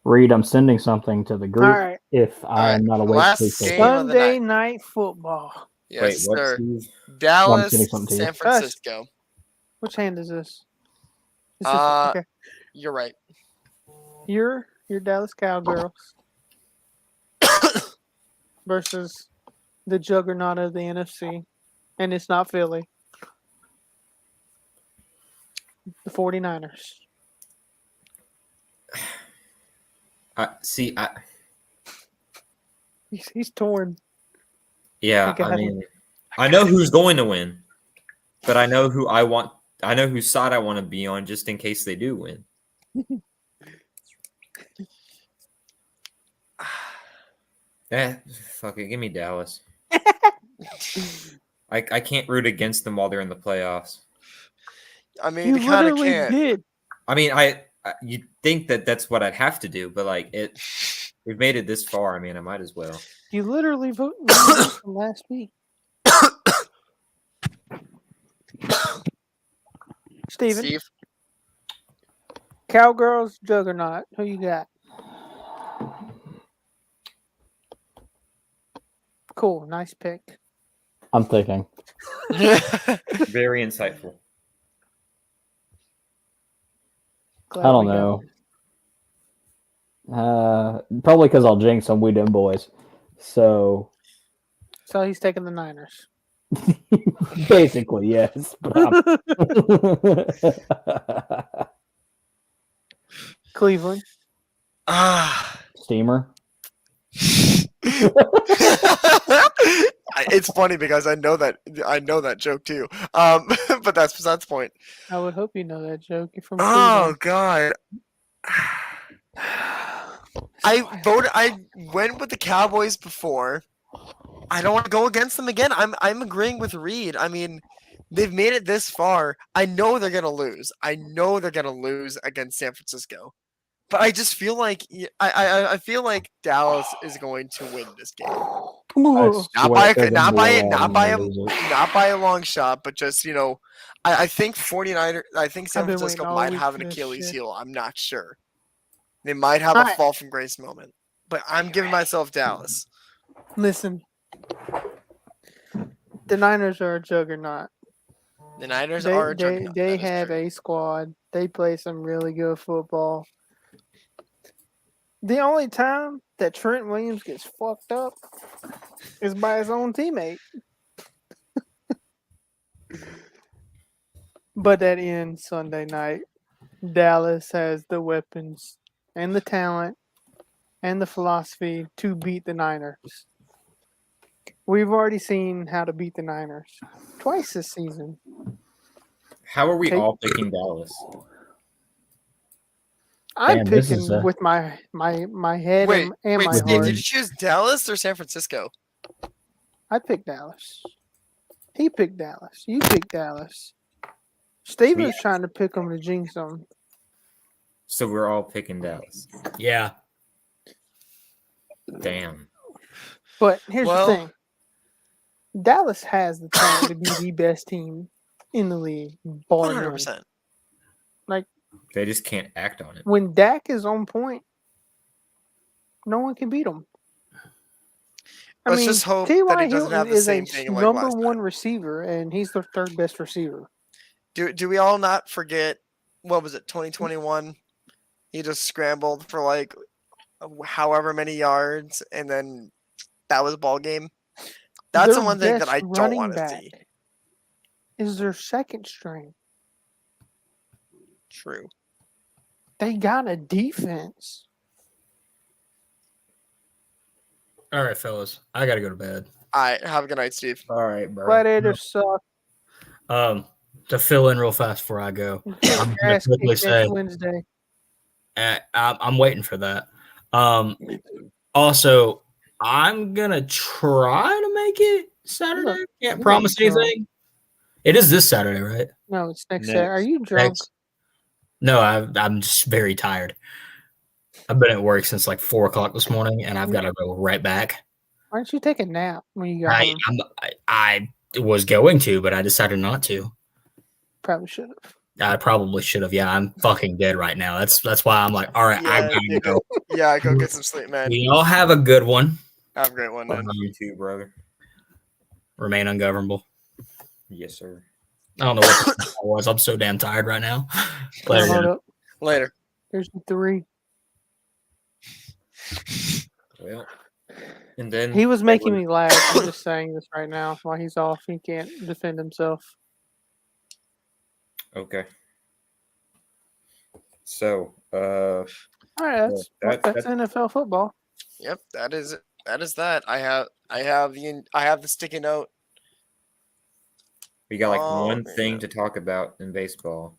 Reed, I'm sending something to the group. All right. If I'm not awake, Last please take game it. of the Sunday night. night football. Yes, Wait, what? sir. Steve? Dallas, sending something to you. San Francisco. Which hand is this? This is okay. You're right. Your Dallas Cowgirls versus the juggernaut of the NFC, and it's not Philly. The 49ers. He's torn. Yeah, Okay. I mean, I know who's going to win, but I know who I want. I know whose side I want to be on, just in case they do win. Fuck it, give me Dallas. I can't root against them while they're in the playoffs. I mean, You you kind of literally can't. did. I mean, you'd think that's what I'd have to do, but like we've made it this far. I mean, I might as well. You literally voted from last week. Steven, Steve, Cowgirls, juggernaut. Who you got? Cool, nice pick. I'm thinking. Very insightful. Glad I don't we got know. Probably because I'll jinx them. We them boys. So So he's taking the Niners. basically, yes. But Cleveland. Steamer. It's funny because I know that joke too. But that's besides the point. I would hope you know that joke. You're from Oh Cleveland. God. I went with the Cowboys before. I don't want to go against them again. I'm agreeing with Reed. I mean, they've made it this far. I know they're gonna lose. I know they're gonna lose against San Francisco. But I just feel like I feel like Dallas is going to win this game. Ooh. Not by a long shot, but just I think 49ers. I think San I've been Francisco waiting all might week have for an this Achilles shit. heel. I'm not sure. They might have a Alright. fall from grace moment, but I'm giving myself Dallas. Listen, the Niners are a juggernaut. The Niners are a juggernaut. They That is have true. a squad. They play some really good football. The only time that Trent Williams gets fucked up is by his own teammate. But that ends Sunday night. Dallas has the weapons and the talent and the philosophy to beat the Niners. We've already seen how to beat the Niners twice this season. How are we Take- all picking Dallas? I'm Damn, this picking is a- with my head Wait, and my Steve, heart. did you choose Dallas or San Francisco? I picked Dallas. He picked Dallas. You picked Dallas. Steven was trying to pick him to jinx him. So we're all picking Dallas. Yeah. Damn. But here's Well- the thing. Dallas has the talent to be the best team in the league. Bar none. 100%. They just can't act on it. When Dak is on point, no one can beat him. Let's just hope that T.Y. he doesn't have Hilton the is same a thing like number last one time. receiver, and he's the third best receiver. Do we all not forget, what was it, 2021? He just scrambled for like however many yards, and then that was a ball game. That's the Their one thing that best I don't running want to back see. Is their second string. True. They got a defense. All right, fellas. I got to go to bed. All right, have a good night, Steve. All right, bro. Gladiators suck. To fill in real fast before I go, I'm Your going ass to quickly kicked say next Wednesday. I'm waiting for that. Also, I'm going to try to make it Saturday. Can't you promise look drunk. anything. It is this Saturday, right? No, it's next Next. Saturday. Are you drunk? No, I'm just very tired. I've been at work since like 4 o'clock this morning, and I've got to go right back. Why don't you take a nap when you got home? I was going to, but I decided not to. Probably should have. I probably should have. Yeah, I'm fucking dead right now. That's why I'm like, all right, I Yeah, gotta go. Yeah, go get some sleep, man. We all have a good one. Have a great one, man. You too, brother. Remain ungovernable. Yes, sir. I don't know what the that was. I'm so damn tired right now. Later, Hold guys. up. Later. There's the 3. Well, and then He was they making were- me lag. I'm just saying this right now. While he's off, he can't defend himself. Okay. So, All right, that's NFL football. Yep, that is that. I have the sticky note. we got like Oh, one man. thing to talk about in baseball.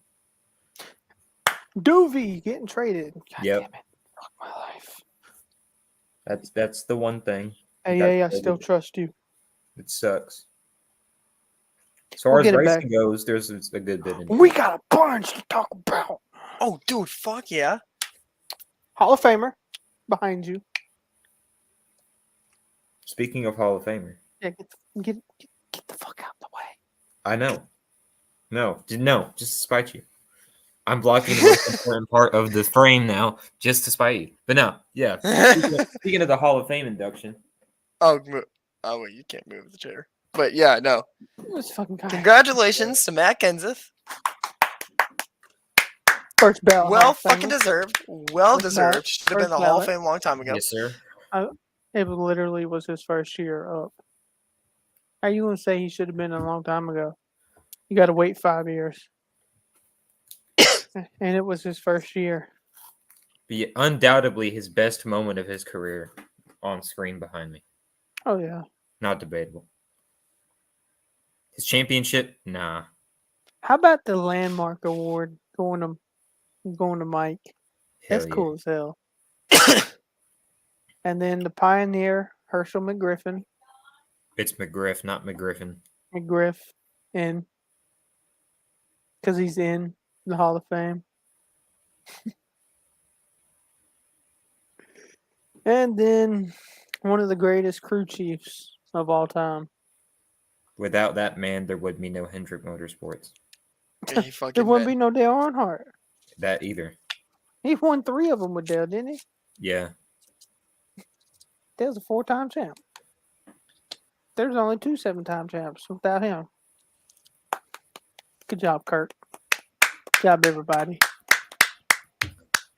Doovie getting traded. God Yep. damn it. Fuck my life. That's the one thing. Hey, I still trust you. It sucks. As far We'll as get it racing back. goes, there's a good bit in We it. got a bunch to talk about. Oh, dude, fuck yeah. Hall of Famer behind you. Speaking of Hall of Famer, Yeah, get the fuck out of the way. I know. No, just to spite you. I'm blocking the most important part of the frame now, just to spite you. But no, yeah. Speaking of the Hall of Fame induction, Oh, wait, you can't move the chair. But yeah, no. This fucking guy. Congratulations to Matt Kenseth. First ballot. Well Hall of fucking Famer. deserved. Well First deserved. ballot. Should have been First the Hall of ballot. Fame a long time ago. yes, sir. It literally was his first year up. How you gonna say he should have been a long time ago? You got to wait 5 years, and it was his first year. Be undoubtedly his best moment of his career on screen behind me. Oh yeah. Not debatable. His championship, nah. How about the landmark award going to Mike? Hell That's yeah. cool as hell. And then the pioneer Herschel McGriffin, It's McGriff, not McGriffin. in because he's in the Hall of Fame. And then one of the greatest crew chiefs of all time. Without that man, there would be no Hendrick Motorsports. Yeah, he There fucking wouldn't man. be no Dale Earnhardt. That either. He won 3 of them with Dale, didn't he? Yeah. Dale's a 4-time champ. There's only 2 7-time champs without him. Good job, Kurt. Good job, everybody.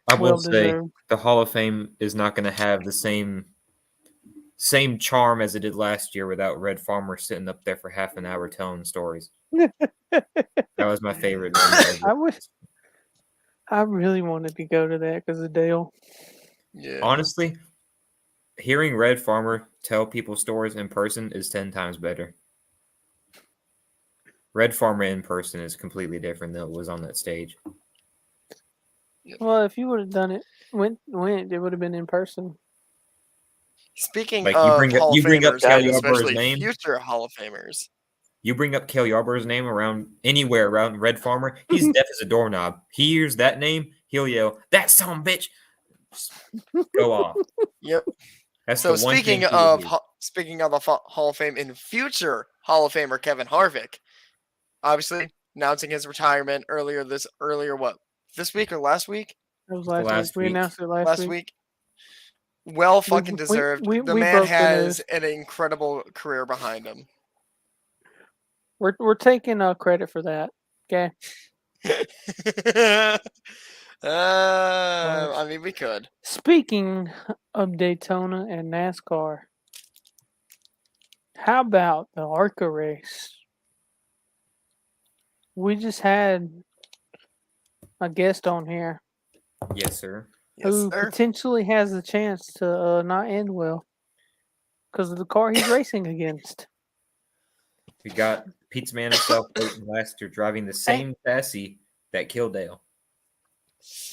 I will Well say deserved. the Hall of Fame is not going to have the same charm as it did last year without Red Farmer sitting up there for half an hour telling stories. That was my favorite moment. I really wanted to go to that because of Dale. Yeah. Honestly, hearing Red Farmer tell people stories in person is 10 times better. Red Farmer in person is completely different than it was on that stage. Well, if you would have done it, went, it would have been in person. Speaking Like, you of bring up- Hall you of bring up Famers, Cale and Yarborough's especially name? future Hall of Famers. You bring up Cale Yarborough's name around anywhere around Red Farmer, he's deaf as a doorknob. He hears that name, he'll yell, "That son of a bitch!" Just go off. Yep. That's So the one speaking thing he will of do. speaking of the Hall of Fame and future Hall of Famer Kevin Harvick, obviously announcing his retirement this week or last week? That was The last last week. We week. announced it Last last week. week. Well fucking deserved. we the man broke the has news. an incredible career behind him. We're taking credit for that. Okay. I mean, we could. Speaking of Daytona and NASCAR, how about the ARCA race? We just had a guest on here Yes, sir. Yes, who sir. potentially has the chance to not end well because of the car he's racing against. We got Pizza Man himself, Leighton Laster, driving the same chassis that killed Dale.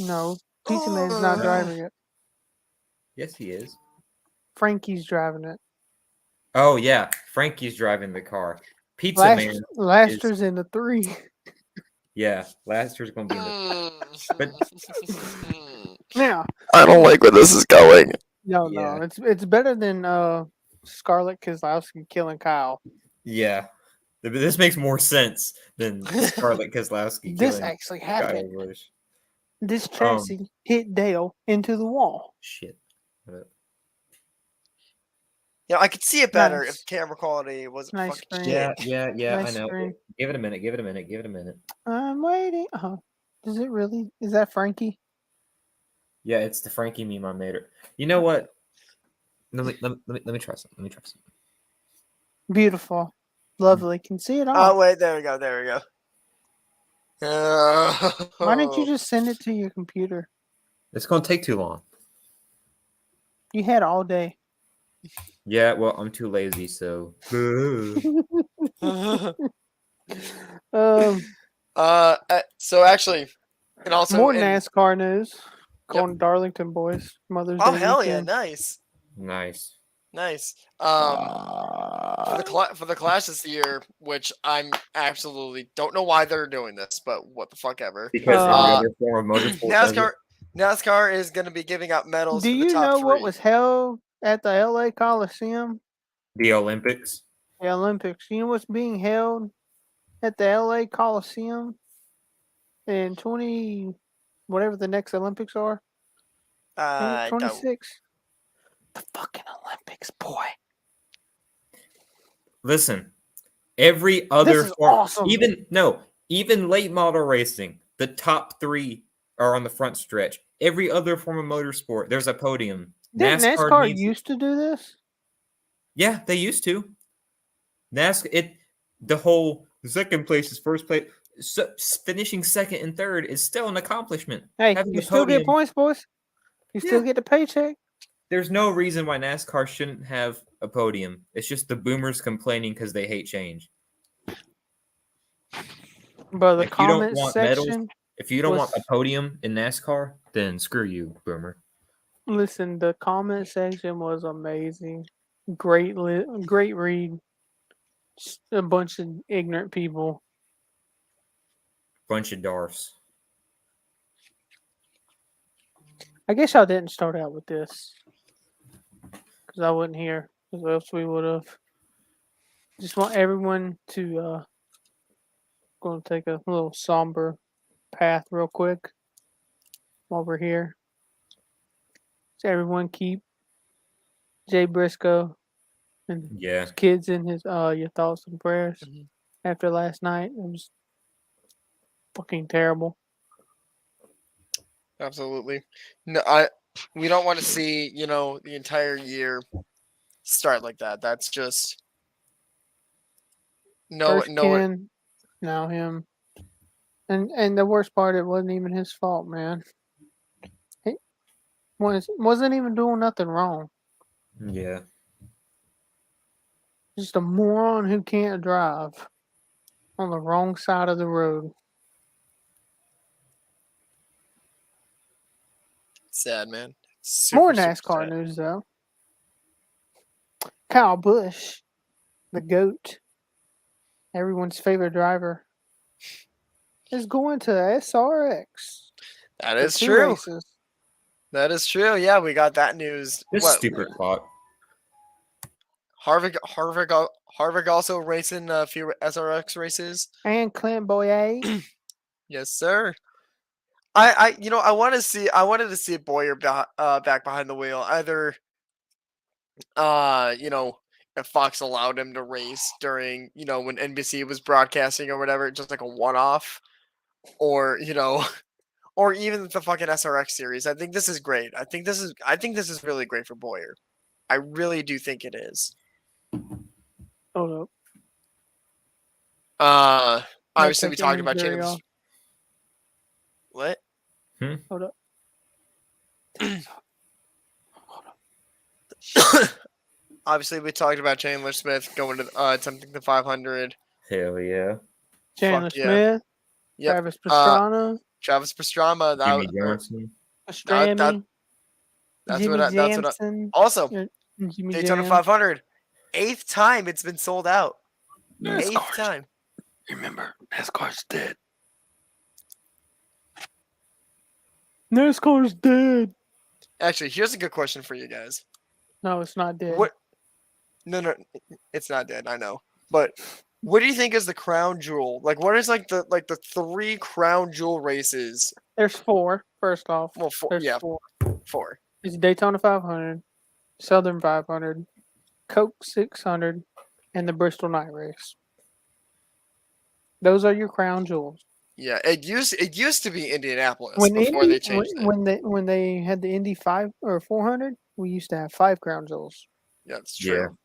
No, Pizza Man's not driving it. Yes, he is. Frankie's driving it. Oh, yeah. Frankie's driving the car. Pizza Man. Laster's in the 3. Yeah, Laster's going to be in the. Now, I don't like where this is going. no, Yeah. it's better than Scarlett Keselowski killing Kyle. Yeah. This makes more sense than Scarlett Keselowski This killing actually Kyle happened. Busch. This chassis hit Dale into the wall. Shit. I could see it better Nice. if camera quality wasn't Nice fucking screen. shit. Yeah. Nice I know. screen. Give it a minute. Give it a minute. Give it a minute. I'm waiting. Oh, is it really? Is that Frankie? Yeah, it's the Frankie meme I made her. You know what? Let me try something. Let me try something. Beautiful. Lovely. Can see it Oh, all. wait, there we go. There we go. Why didn't you just send it to your computer? It's gonna take too long. You had all day. Yeah, well, I'm too lazy, so. So actually, and also More in, NASCAR news. Going to Darlington, boys. Mother's oh Day hell weekend. yeah, nice. For the clash this year, which I'm absolutely don't know why they're doing this, but what the fuck ever. Because every other form of motorsport does it. NASCAR is going to be giving out medals Do for the you top know three. what was held at the LA Coliseum? The Olympics. The Olympics. You know what's being held at the LA Coliseum in 20, whatever the next Olympics are? I don't. 26. The fucking Olympics, boy. Listen, every other is form, awesome. even late model racing, the top three are on the front stretch. Every other form of motorsport, there's a podium. Didn't NASCAR used to do this? Yeah, they used to. The second place is first place. So finishing second and third is still an accomplishment. Hey, Having you a still get podium- points, boys. You still get the paycheck. There's no reason why NASCAR shouldn't have a podium. It's just the boomers complaining because they hate change. But the If you don't comment want section. medals, if you don't want a was- podium in NASCAR, then screw you, boomer. Listen, the comment section was amazing. Great read. Just a bunch of ignorant people. Bunch of Darfs. I guess y'all didn't start out with this because I wasn't here. Because else we would have. Just want everyone to going to take a little somber path real quick while we're here. So everyone keep Jay Briscoe and his kids in his your thoughts and prayers after last night. It was fucking terrible. Absolutely. No, we don't want to see, the entire year start like that. That's just First Ken, now him. And the worst part, it wasn't even his fault, man. He wasn't even doing nothing wrong. Yeah. Just a moron who can't drive on the wrong side of the road. Sad, man. More NASCAR news, though. Kyle Busch, the GOAT, everyone's favorite driver, is going to SRX. That is true. Races. That is true. Yeah, we got that news. This stupid clock. Harvick also racing a few SRX races. And Clint Boyer. Yes, sir. I wanted to see Boyer back behind the wheel. Either if Fox allowed him to race during, when NBC was broadcasting or whatever, just like a one-off, or or even the fucking SRX series. I think this is great. I think this is really great for Boyer. I really do think it is. Hold up. Obviously we talked about James. What? Hold up. Obviously, we talked about Chandler Smith going to attempting the 500. Hell yeah. Chandler Smith. Yep. Travis Pastrana. Travis Pastrana. Jimmy Johnson. That's what. Also, Daytona 500. 8th time it's been sold out. 8th time. Remember, NASCAR's dead. NASCAR's dead. Actually, here's a good question for you guys. No, it's not dead. What? No, it's not dead. I know, but what do you think is the crown jewel? Like, what is the 3 crown jewel races? There's 4. First off, well, 4. There's Yeah, 4. 4. It's Daytona 500, Southern 500, Coke 600, and the Bristol Night Race. Those are your crown jewels. Yeah, it used to be Indianapolis When before Indy, they changed it. when they had the Indy 5 or 400, we used to have 5 crown jewels. Yeah, it's Yeah. true.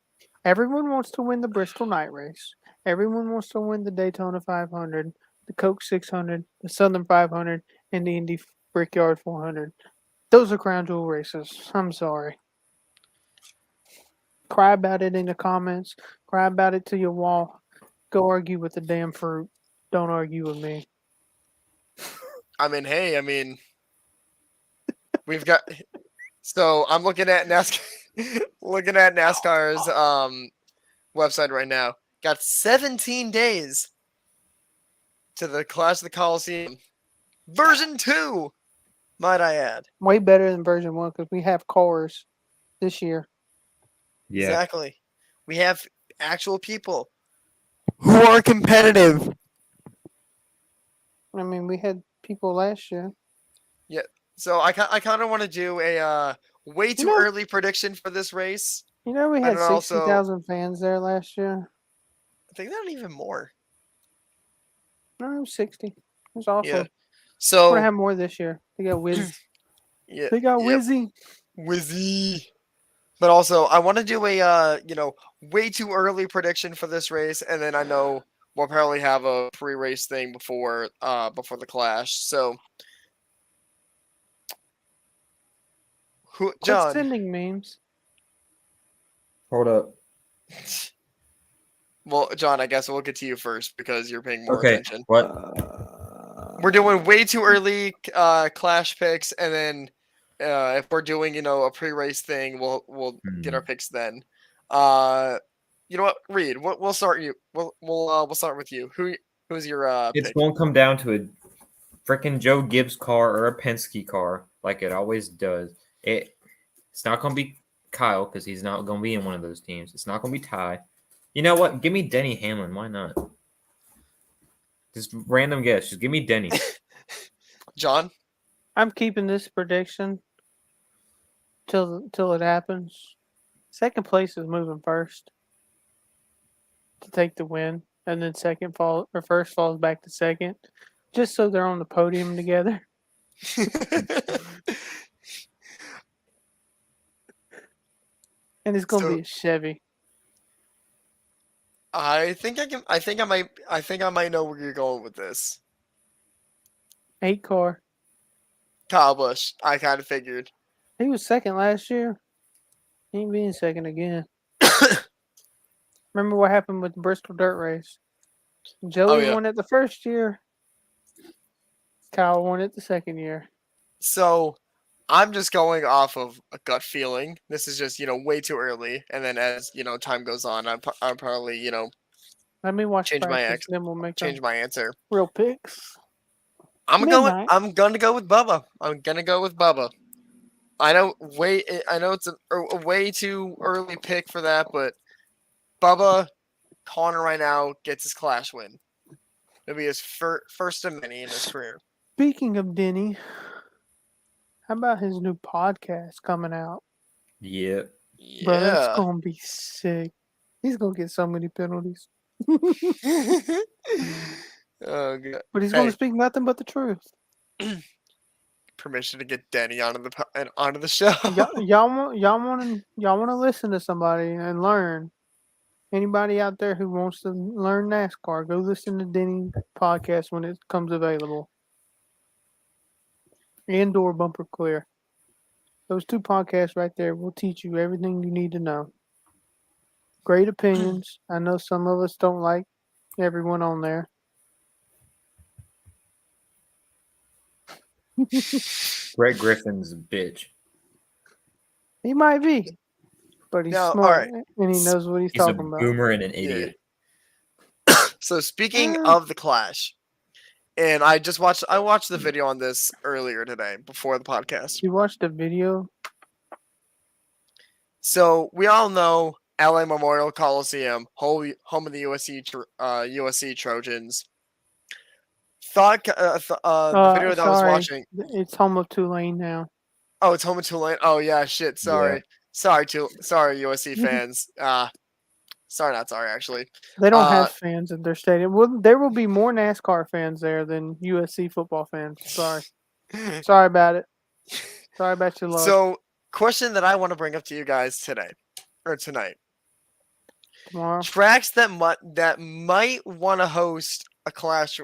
Everyone wants to win the Bristol Night Race. Everyone wants to win the Daytona 500, the Coke 600, the Southern 500, and the Indy Brickyard 400. Those are crown jewel races. I'm sorry. Cry about it in the comments. Cry about it to your wall. Go argue with the damn fruit. Don't argue with me. I mean, hey, we've got. So I'm looking at NASCAR's website right now. Got 17 days to the Clash of the Coliseum, version 2. Might I add? Way better than version 1 because we have cars this year. Yeah. Exactly. We have actual people who are competitive. I mean, we had people last year. So I kind of want to do a way too early prediction for this race. You know, we And had then also- 60,000 fans there last year. I think not even more. No, it was 60. It was awesome. Yeah. We're So gonna have more this year. They got Wiz. yeah, They got yep. Wizzy. Wizzy. But also, I want to do a way too early prediction for this race, and then I know we'll probably have a pre-race thing before the Clash. So, Quit John? sending memes. Hold up. Well, John, I guess we'll get to you first because you're paying more Okay. attention. What? We're doing way too early Clash picks, and then if we're doing a pre-race thing, we'll get our picks then. You know what, Reed? We'll start you. We'll start with you. Who's your It's pick? going to come down to a freaking Joe Gibbs car or a Penske car, like it always does. It's not going to be Kyle because he's not going to be in one of those teams. It's not going to be Ty. You know what? Give me Denny Hamlin. Why not? Just random guess. Just give me Denny. John? I'm keeping this prediction till it happens. Second place is moving first to take the win, and then first falls back to second, just so they're on the podium together. And it's gonna So- be a Chevy. I think I might know where you're going with this. 8 car. Kyle Busch. I kind of figured. He was second last year. He ain't being second again. Remember what happened with the Bristol Dirt Race? Joey yeah. won it the first year. Kyle won it the second year. So I'm just going off of a gut feeling. This is just way too early, and then as time goes on, I'll probably Let me watch change my practice, then we'll make change my answer. real picks. I'm Midnight. gonna go with Bubba. I'm gonna go with Bubba. I know it's a way too early pick for that, but Bubba calling it right now gets his Clash win. It'll be his first of many in his career. Speaking of Denny, how about his new podcast coming out? Yeah. Bro, that's Yeah. gonna be sick. He's gonna get so many penalties. Oh god. But he's Hey. gonna speak nothing but the truth. Permission to get Denny onto the show. Y'all want to listen to somebody and learn. Anybody out there who wants to learn NASCAR, go listen to Denny podcast when it comes available. Indoor Bumper Clear. Those 2 podcasts right there will teach you everything you need to know. Great opinions. I know some of us don't like everyone on there. Brett Griffin's a bitch. He might be, but he's No, all smart right. and he knows what he's He's a talking about. boomer and an idiot. So speaking of the Clash, and I watched the video on this earlier today before the podcast. You watched the video? So we all know LA Memorial Coliseum, home of the USC Trojans. The video that I was sorry. watching. It's home of Tulane now. Oh, it's home of Tulane. Oh yeah, shit. Sorry. Sorry, USC fans. Sorry, not sorry, actually. They don't have fans in their stadium. Well, there will be more NASCAR fans there than USC football fans. Sorry. Sorry about it. Sorry about your luck. So, question that I want to bring up to you guys tonight. Tomorrow. Tracks that might want to host a clash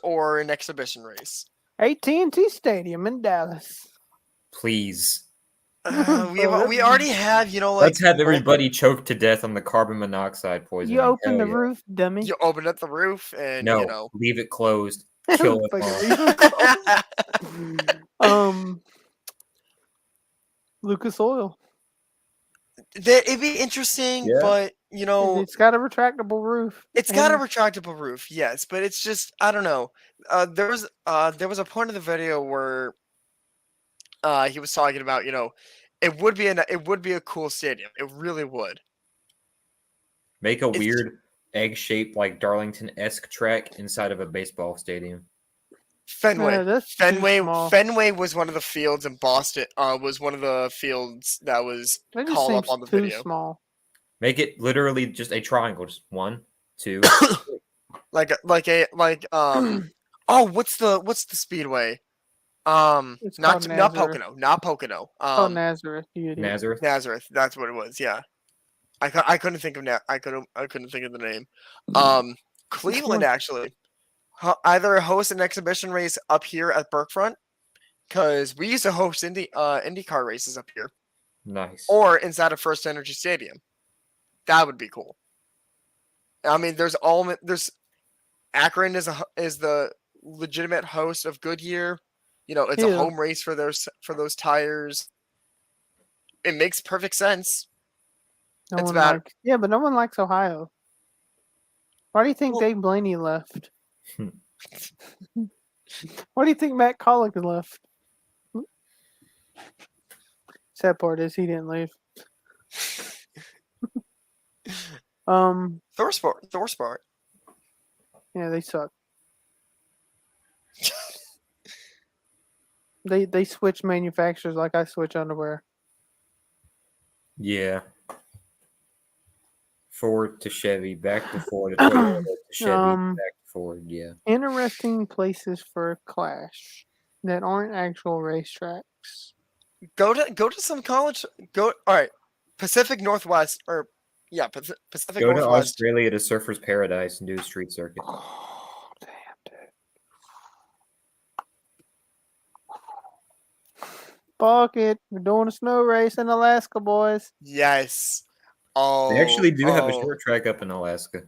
or an exhibition race. AT&T Stadium in Dallas. Please. We already have, Let's have everybody choke to death on the carbon monoxide poisoning. You open the roof, dummy. You open up the roof and No, leave it closed. Kill it all. Lucas Oil. It'd be interesting, but it's got a retractable roof. It's got a retractable roof, yes, but it's just I don't know. There was a point in the video where he was talking about it would be a cool stadium. It really would. Make a weird egg-shaped like Darlington-esque track inside of a baseball stadium. Fenway. Fenway was one of the fields in Boston. Was one of the fields that was called up on the video. Small. Make it literally just a triangle, just 1, 2. like oh, what's the speedway? Not Pocono. Nazareth. Nazareth. That's what it was. Yeah, I couldn't think of I couldn't think of the name. Cleveland actually. Either host an exhibition race up here at Burkefront, because we used to host IndyCar races up here. Nice. Or inside of First Energy Stadium. That would be cool. I mean, there's Akron is the legitimate host of Goodyear. It's a home race for those tires. It makes perfect sense. But no one likes Ohio. Why do you think Dave Blaney left? Why do you think Matt Collick left? Sad part is he didn't leave. Thorsport. Yeah, they suck. They switch manufacturers like I switch underwear. Yeah. Ford to Chevy, back to Ford to Toyota to Chevy, back to Ford. Yeah. Interesting places for a clash that aren't actual racetracks. Go to some college. All right, Pacific Northwest Pacific Go Northwest. to Australia to Surfer's Paradise and do a street circuit. Oh, damn, dude. Fuck it. We're doing a snow race in Alaska, boys. Yes. They actually do have a short track up in Alaska.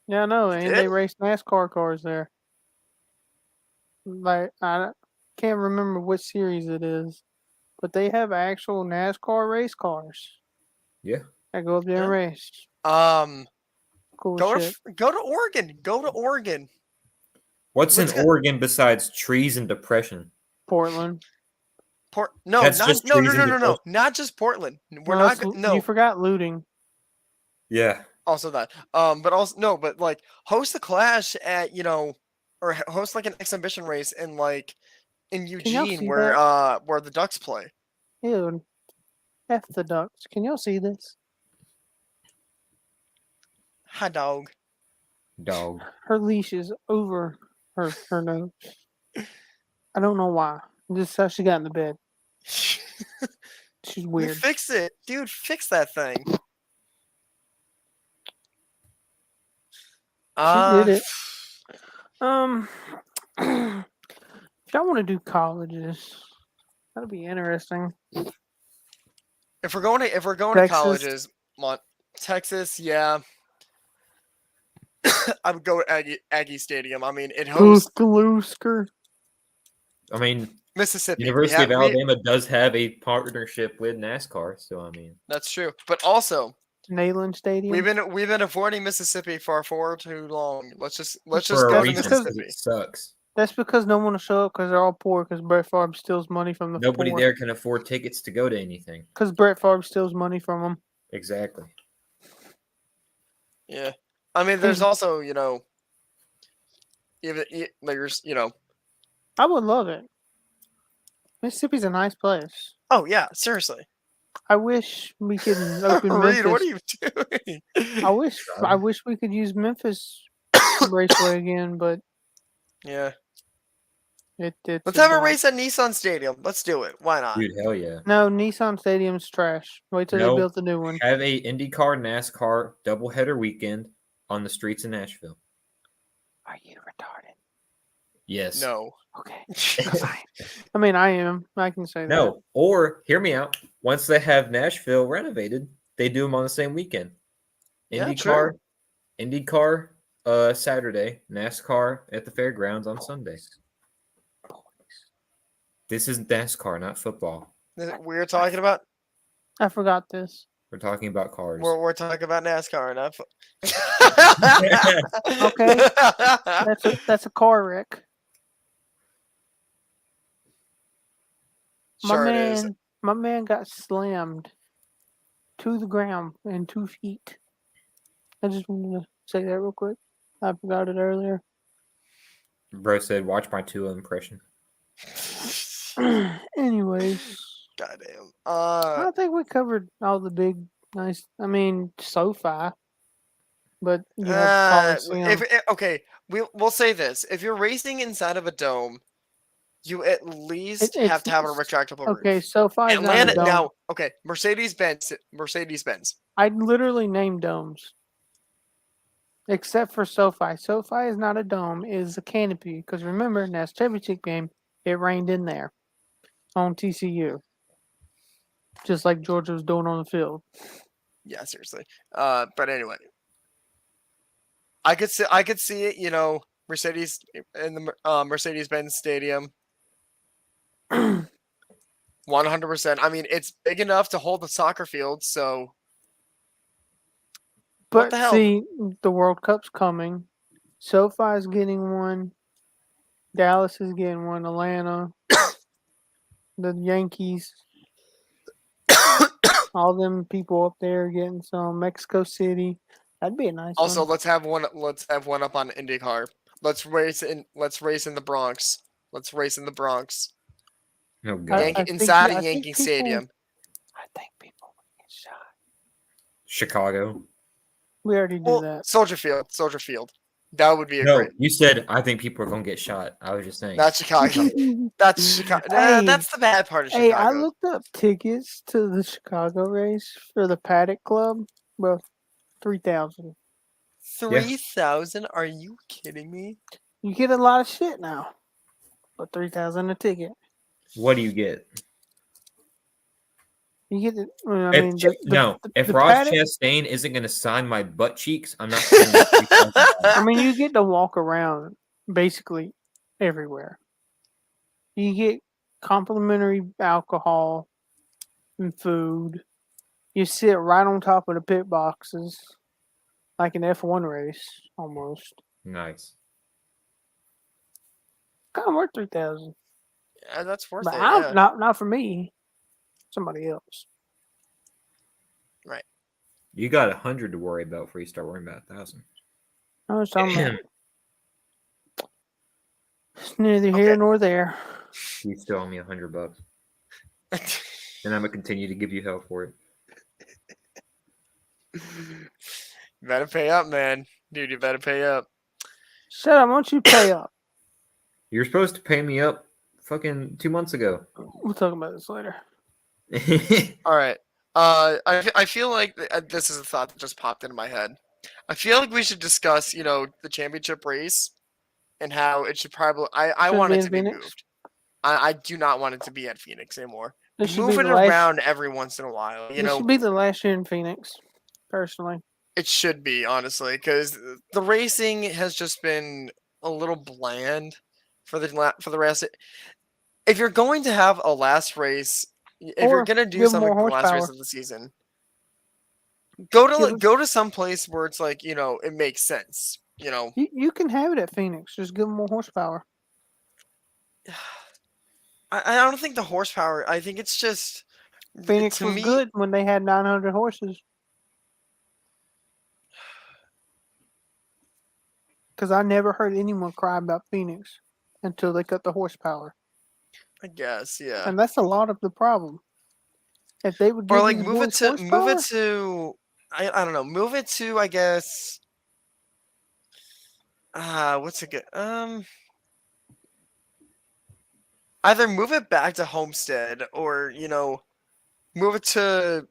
Yeah, I know. And they race NASCAR cars there. Like, I can't remember which series it is, but they have actual NASCAR race cars. Yeah. I go up there and race. Cool shit. Go to Oregon. Go to Oregon. What's in Oregon besides trees and depression? Portland. No, not just Portland. You forgot looting. Yeah. Also that. But host a clash at or host like an exhibition race in Eugene where the Ducks play. Dude, F the Ducks. Can y'all see this? Hi, dog. Her leash is over her nose. I don't know why. Just how she got in the bed. She's weird. Fix it, dude. Fix that thing. She did it. If y'all want to do colleges, that'll be interesting. If we're going to colleges, Texas, yeah. I would go with Aggie Stadium. I mean, it hosts. I mean, Mississippi. University of Alabama does have a partnership with NASCAR, so I mean. That's true, but also Neyland Stadium. We've been avoiding Mississippi for far too long. Let's just go to Mississippi. It sucks. That's because no one will show up because they're all poor because Brett Favre steals money from the Nobody poor. there can afford tickets to go to anything. Because Brett Favre steals money from them. Exactly. Yeah. I mean, there's also, I would love it. Mississippi's a nice place. Oh, yeah. Seriously. I wish we could open Reed, Memphis. what are you doing? I wish we could use Memphis Raceway again, but Yeah. it's Let's a have a dump. race at Nissan Stadium. Let's do it. Why not? Dude, hell yeah. No, Nissan Stadium's trash. Wait till they No. build the new one. Have a IndyCar NASCAR doubleheader weekend on the streets of Nashville. Are you retarded? Yes. No. Okay. Fine. I mean, I am. I can say that. No. Or hear me out. Once they have Nashville renovated, they do them on the same weekend. Yeah, IndyCar, IndyCar Saturday, NASCAR at the fairgrounds on Sunday. This is NASCAR, not football. We're talking about I forgot this. We're talking about cars. we're talking about NASCAR, not Okay. That's a car wreck. Sure it is. My man got slammed to the ground in 2 feet. I just wanted to say that real quick. I forgot it earlier. Bro said, watch my Tua impression. Anyways, Goddamn. I think we covered all the big, nice. I mean, SoFi, but you have Coliseum. Okay, we'll say this: if you're racing inside of a dome, you at least have to have a retractable roof. Okay, SoFi is not a Atlanta dome. now. Okay, Mercedes Benz. I literally named domes, except for SoFi. SoFi is not a dome; it is a canopy. Because remember, in that championship game, it rained in there on TCU, just like Georgia was doing on the field. Yeah, seriously. But anyway, I could see it. You know, Mercedes in the Mercedes-Benz Stadium. 100%. I mean, it's big enough to hold the soccer field. So, But the hell? see, the World Cup's coming. SoFi is getting one. Dallas is getting one. Atlanta, the Yankees, all them people up there getting some. Mexico City, that'd be a nice also, one. let's have one. Let's have one up on IndyCar. Let's race in the Bronx. Let's race in the Bronx. Oh, God. Inside of Yankee Stadium. I think people would get shot. Chicago. We already do that. Soldier Field. That would be a No, great. you said, I think people are going to get shot. I was just saying. That's Chicago. That's Chicago. Hey, That's the bad part of Chicago. Hey, I looked up tickets to the Chicago race for the Paddock Club. Bro, 3,000. 3,000? Are you kidding me? You get a lot of shit now. But 3,000 a ticket. What do you get? You get the. If the Ross Paddock, Chastain isn't going to sign my butt cheeks, I'm not spending $3,000. I mean, you get to walk around basically everywhere. You get complimentary alcohol and food. You sit right on top of the pit boxes, like an F1 race almost. Nice. Kind of worth 3,000. Yeah, that's worth But it. Yeah. not for me. Somebody else. Right. You got 100 to worry about before you start worrying about 1,000. I was talking about. It's neither here nor there. You still owe me $100, and I'm gonna continue to give you hell for it. You better pay up, man. Dude, you better pay up. Shut up! Why don't you pay up? You're supposed to pay me up fucking 2 months ago. We'll talk about this later. All right. I feel like this is a thought that just popped into my head. I feel like we should discuss, the championship race and how it should probably. I want it to be moved. I do not want it to be at Phoenix anymore. Move it around every once in a while. It should be the last year in Phoenix, personally. It should be, honestly, because the racing has just been a little bland for the rest. If you're going to have a last race, if you're going to do something for the last race of the season, go to some place where it's like, it makes sense. You can have it at Phoenix. Just give them more horsepower. I don't think the horsepower. I think it's just Phoenix was good when they had 900 horses. Because I never heard anyone cry about Phoenix until they cut the horsepower. I guess, yeah. And that's a lot of the problem. If they would Or give like these move it boys to horsepower, I don't know, move it to, I guess, what's a good either move it back to Homestead or, move it to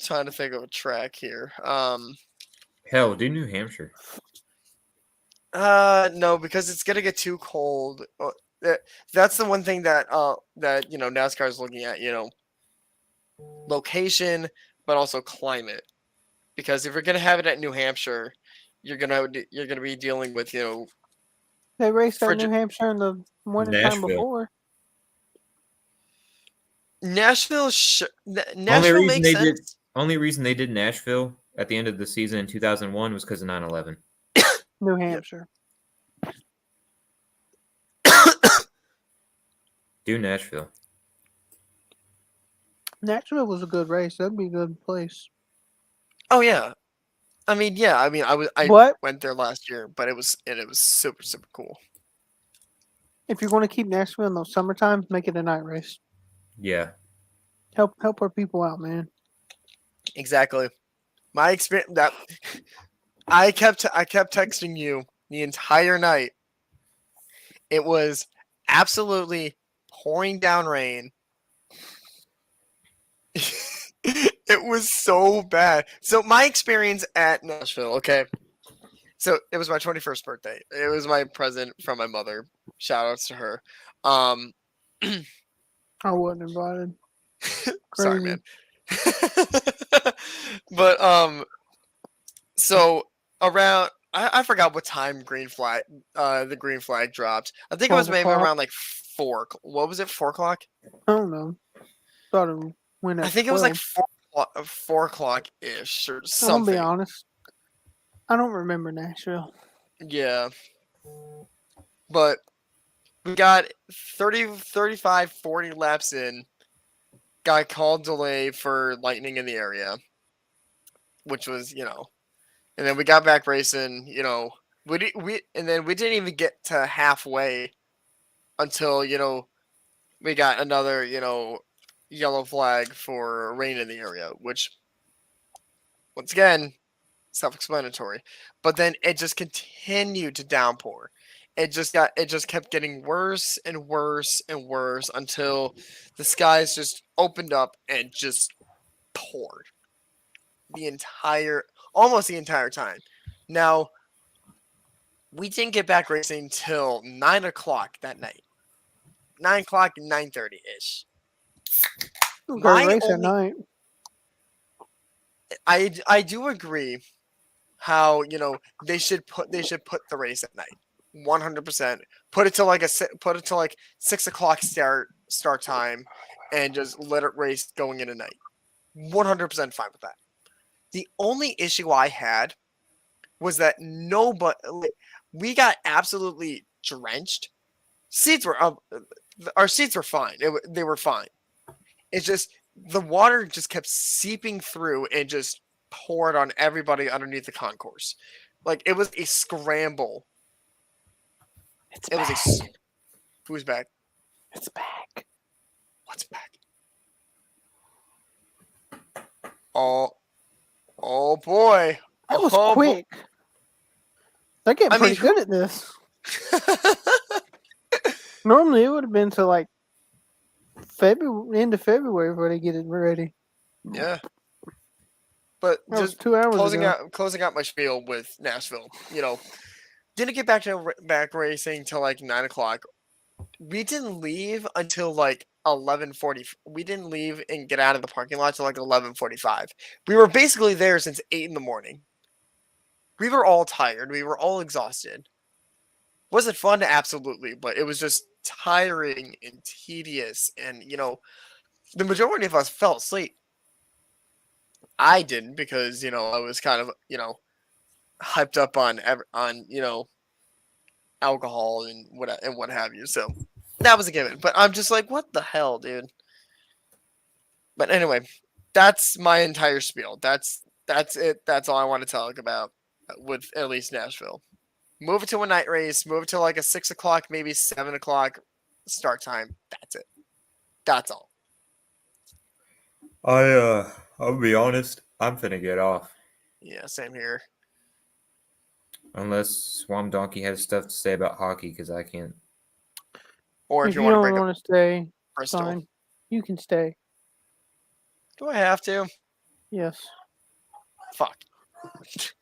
trying to think of a track here. Hell, do New Hampshire. No, because it's gonna get too cold. That's the one thing that NASCAR is looking at, location, but also climate. Because if you're gonna have it at New Hampshire, you're gonna be dealing with they raced at New frigid. Hampshire in the wintertime Nashville. before. Nashville Only Nashville reason makes they did sense. only reason they did Nashville at the end of the season in 2001 was because of 9/11. New Hampshire. Do Nashville. Nashville was a good race. That'd be a good place. Oh yeah, I mean I But went there last year, but it was super super cool. if you're going to keep Nashville in the summertime, make it a night race. Yeah. Help our people out, man. Exactly. My experience that I kept texting you the entire night. It was absolutely pouring down rain. It was so bad. So my experience at Nashville, okay. So it was my 21st birthday. It was my present from my mother. Shout outs to her. I wasn't invited. Sorry, Crazy. man. But so around I forgot what time the green flag dropped. I think it was 12 maybe o'clock. around like 4. What was it? 4 o'clock? I don't know. Thought it went at I think 12. it was like 4 o'clock ish or I'm gonna something. be honest. I don't remember Nashville. Yeah. But we got 30, 35, 40 laps in. Got called delay for lightning in the area, which was, and then we got back racing, and then we didn't even get to halfway until, we got another, yellow flag for rain in the area, which once again, self-explanatory. But then it just continued to downpour. It just kept getting worse and worse and worse until the skies just opened up and just poured almost the entire time. Now, we didn't get back racing till 9 o'clock that night. 9 o'clock, 9:30 ish. Great race at night. I do agree how they should put the race at night. 100%. Put it to like 6 o'clock start time, and just let it race going in at night. 100% fine with that. The only issue I had was that we got absolutely drenched. Our seats were fine. They were fine. It's just the water just kept seeping through and just poured on everybody underneath the concourse. Like it was a scramble. Who's back? It's back. What's back? Oh boy. That was quick. They're getting pretty good at this. Normally, it would have been to like end of February before they get it ready. Yeah. But that just was 2 hours closing out my spiel with Nashville, didn't get back racing till like 9 o'clock. We didn't leave until like 11:40. We didn't leave and get out of the parking lot till like 11:45. We were basically there since 8 in the morning. We were all tired. We were all exhausted. Was it fun? Absolutely, but it was just tiring and tedious, and the majority of us fell asleep. I didn't because I was kind of hyped up on alcohol and what have you. So that was a given. But I'm just like, what the hell, dude? But anyway, that's my entire spiel. That's it. That's all I want to talk about with at least Nashville. Move it to a night race. Move it to like a 6 o'clock, maybe 7 o'clock start time. That's it. That's all. I'll be honest. I'm finna get off. Yeah, same here. Unless Swamp Donkey has stuff to say about hockey, because I can't. Or if If you you want to don't bring up want to stay, Bristol. fine. You can stay. Do I have to? Yes. Fuck. If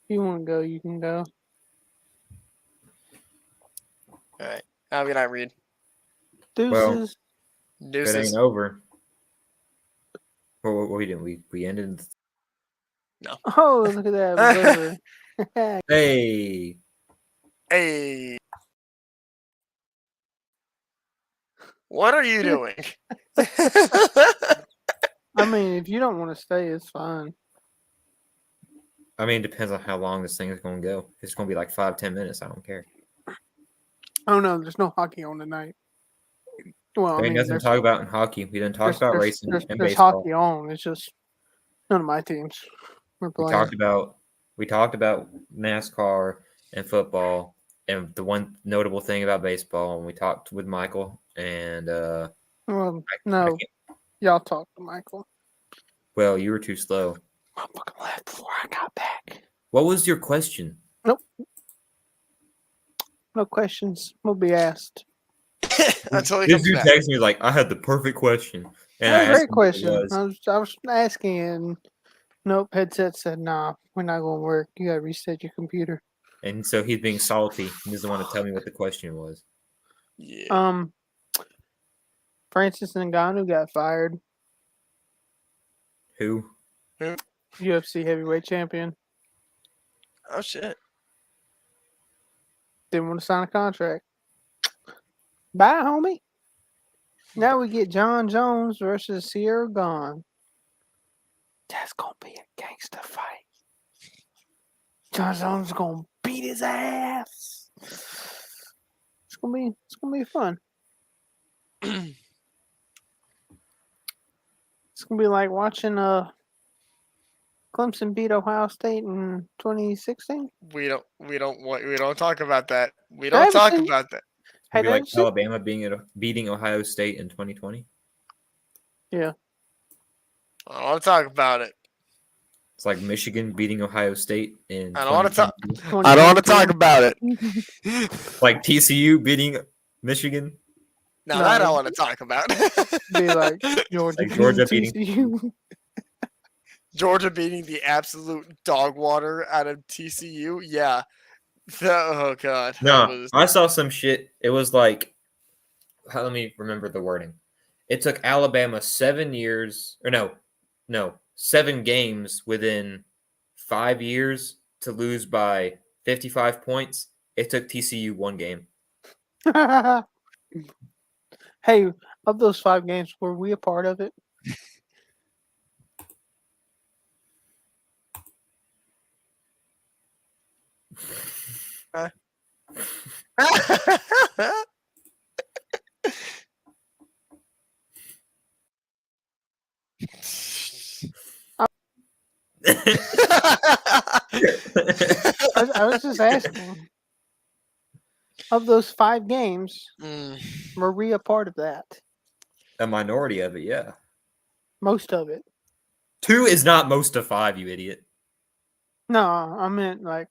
you want to go, you can go. All right. Have a good night, Reed. Deuces. If it Deuces. ain't over. Well, we didn't. We ended. Oh, look at that. It was over. Hey. Hey. What are you doing? I mean, if you don't want to stay, it's fine. I mean, it depends on how long this thing is going to go. If it's going to be like 5-10 minutes, I don't care. Oh, no, there's no hockey on tonight. Well, There I ain't mean, nothing to there's, talk about in hockey. We didn't talk about racing and there's baseball. hockey on. It's just none of my teams were We playing. talked about NASCAR and football and the one notable thing about baseball. And we talked with Michael and Well, I no, can't- y'all talk to Michael. well, you were too slow. Motherfucker left before I got back. What was your question? No questions will be asked. Until he This comes dude back. texted me like, I had the perfect question, and I That's a asked great him what it question. was. I was asking, and nope, headset said, nah, we're not going to work. You got to reset your computer. And so he's being salty. He doesn't want to tell me what the question was. Yeah. Francis Ngannou got fired. Who? UFC heavyweight champion. Oh shit. Didn't want to sign a contract. Bye, homie. Now we get John Jones versus Sierra Gone. That's gonna be a gangster fight. John Jones is gonna beat his ass. It's gonna be fun. It's gonna be like watching Clemson beat Ohio State in 2016. We don't talk about that. We don't Have talk seen- about that. Hey, It'd be like that's Alabama beating Ohio State in 2020. yeah. I don't want to talk about it. It's like Michigan beating Ohio State in I don't want to talk. 2022. I don't want to talk about it. Like TCU beating Michigan. Now No, that I it'd want to talk about. Be like Georgia, Like Georgia beating TCU. Georgia beating the absolute dog water out of TCU. Yeah. Oh god. That No, was I saw some shit. It was like, let me remember the wording. It took Alabama 7 years, or no, 7 games within 5 years to lose by 55 points. It took TCU 1 game. Hey, of those 5 games, were we a part of it? I was just asking. Of those 5 games, Mm, were we a part of that? A minority of it, yeah. Most of it. 2 is not most of 5, you idiot. No, I meant like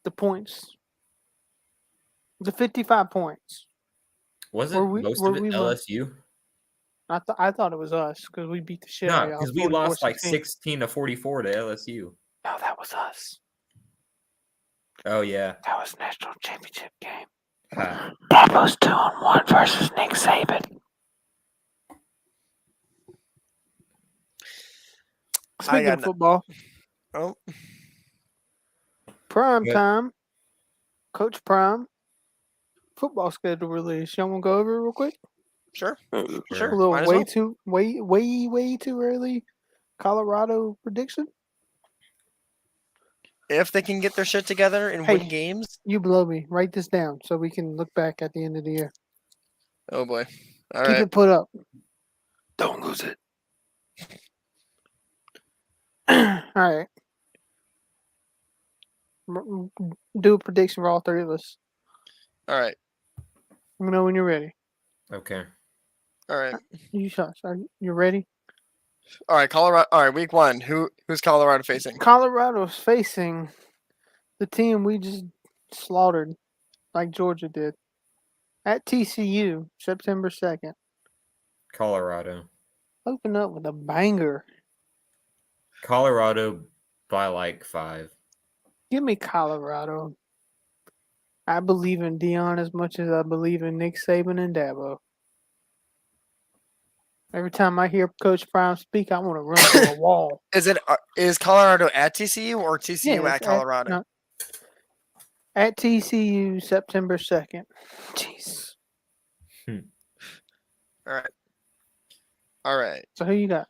the points. The 55 points. Wasn't most of it one? LSU? I thought it was us because we beat the shit out of No, y'all. because we lost like 44-16. 16-44 to LSU. No, that was us. Oh, yeah. That was national championship game. Ha. That was 2-1 versus Nick Saban. Speaking got of no- football, oh, prime Good. time, Coach Prime, football schedule release. Y'all want to go over it real quick? sure. A Sure. little Might as way well. too way too early. Colorado prediction. If they can get their shit together and Hey. win games. You blow me. Write this down so we can look back at the end of the year. Oh boy. All Keep right. it put up. Don't lose it. All right. Do a prediction for all 3 of us. All right. Let me know when you're ready. Okay. All right. You ready? All right. Colorado. All right. Week 1. Who's Colorado facing? Colorado's facing the team we just slaughtered, like Georgia did, at TCU, September 2nd. Colorado. Open up with a banger. Colorado by like 5. Give me Colorado. I believe in Dion as much as I believe in Nick Saban and Dabo. Every time I hear Coach Prime speak, I want to run through a wall. Is Colorado at TCU or TCU Yeah, at Colorado? At TCU, September 2nd. Jeez. All right. All right. So who you got?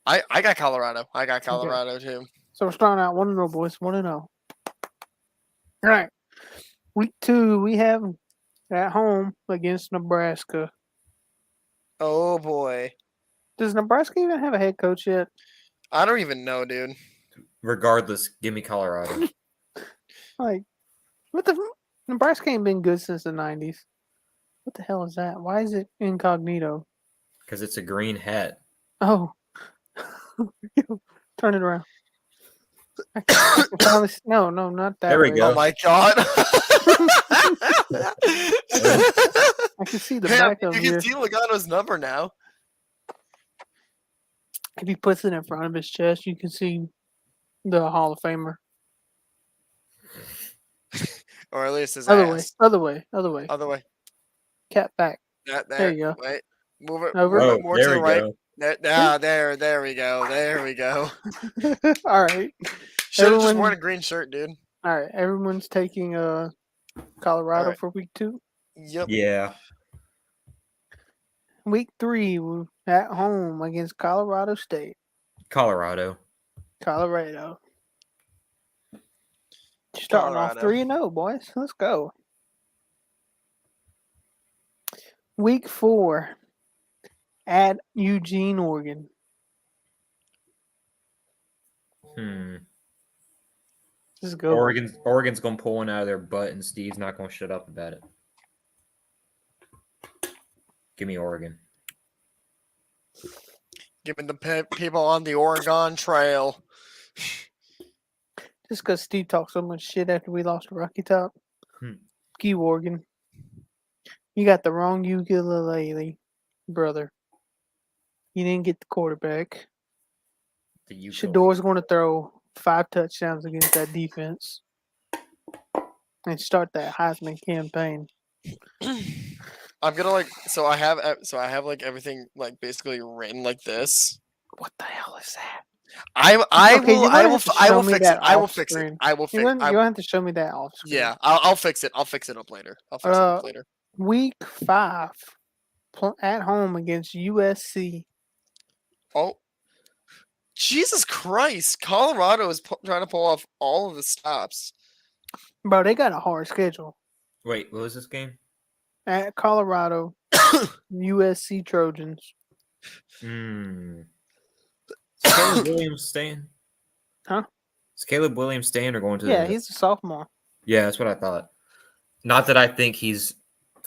I got Colorado. I got Colorado too. So we're starting out 1-0, boys. 1-0. All right. Week 2, we have at home against Nebraska. Oh boy. Does Nebraska even have a head coach yet? I don't even know, dude. Regardless, give me Colorado. Like, what the? Nebraska ain't been good since the 90s. What the hell is that? Why is it incognito? Because it's a green hat. Oh. Turn it around. No, not that There we way. go. Oh my god. I can see the Damn, back of you your... can see Logano's number now. If he puts it in front of his chest, you can see the Hall of Famer. Or at least his Other ass. way. Other way. Cat back. There you go. Wait. Move it Over. Oh, more to there the we right. go. There we go. There we go. All right. Should have just Everyone- worn a green shirt, dude. All right. Everyone's taking Colorado All right. for week 2. Yep. Yeah. Week 3, we're at home against Colorado State. Colorado. Colorado. Starting off Colorado. 3-0, boys. Let's go. Week 4 at Eugene, Oregon. Let's go. Oregon's gonna pull one out of their butt, and Steve's not gonna shut up about it. Give me Oregon. Giving the people on the Oregon Trail. Just because Steve talked so much shit after we lost to Rocky Top. Key Oregon. You got the wrong ukulele, brother. You didn't get the quarterback. Shador's going to throw 5 touchdowns against that defense and start that Heisman campaign. I'm gonna I have like everything like basically written like this. What the hell is that? I will fix it. I will fix screen. it. I will fix You it. don't have to show me that off screen. Yeah, I'll fix it. I'll fix it up later. Week 5 at home against USC. Oh, Jesus Christ! Colorado is trying to pull off all of the stops. Bro, they got a hard schedule. Wait, what was this game? At Colorado, USC Trojans. Is Caleb Williams staying? Huh? Is Caleb Williams staying or going to Yeah, he's a sophomore. Yeah, that's what I thought. Not that I think he's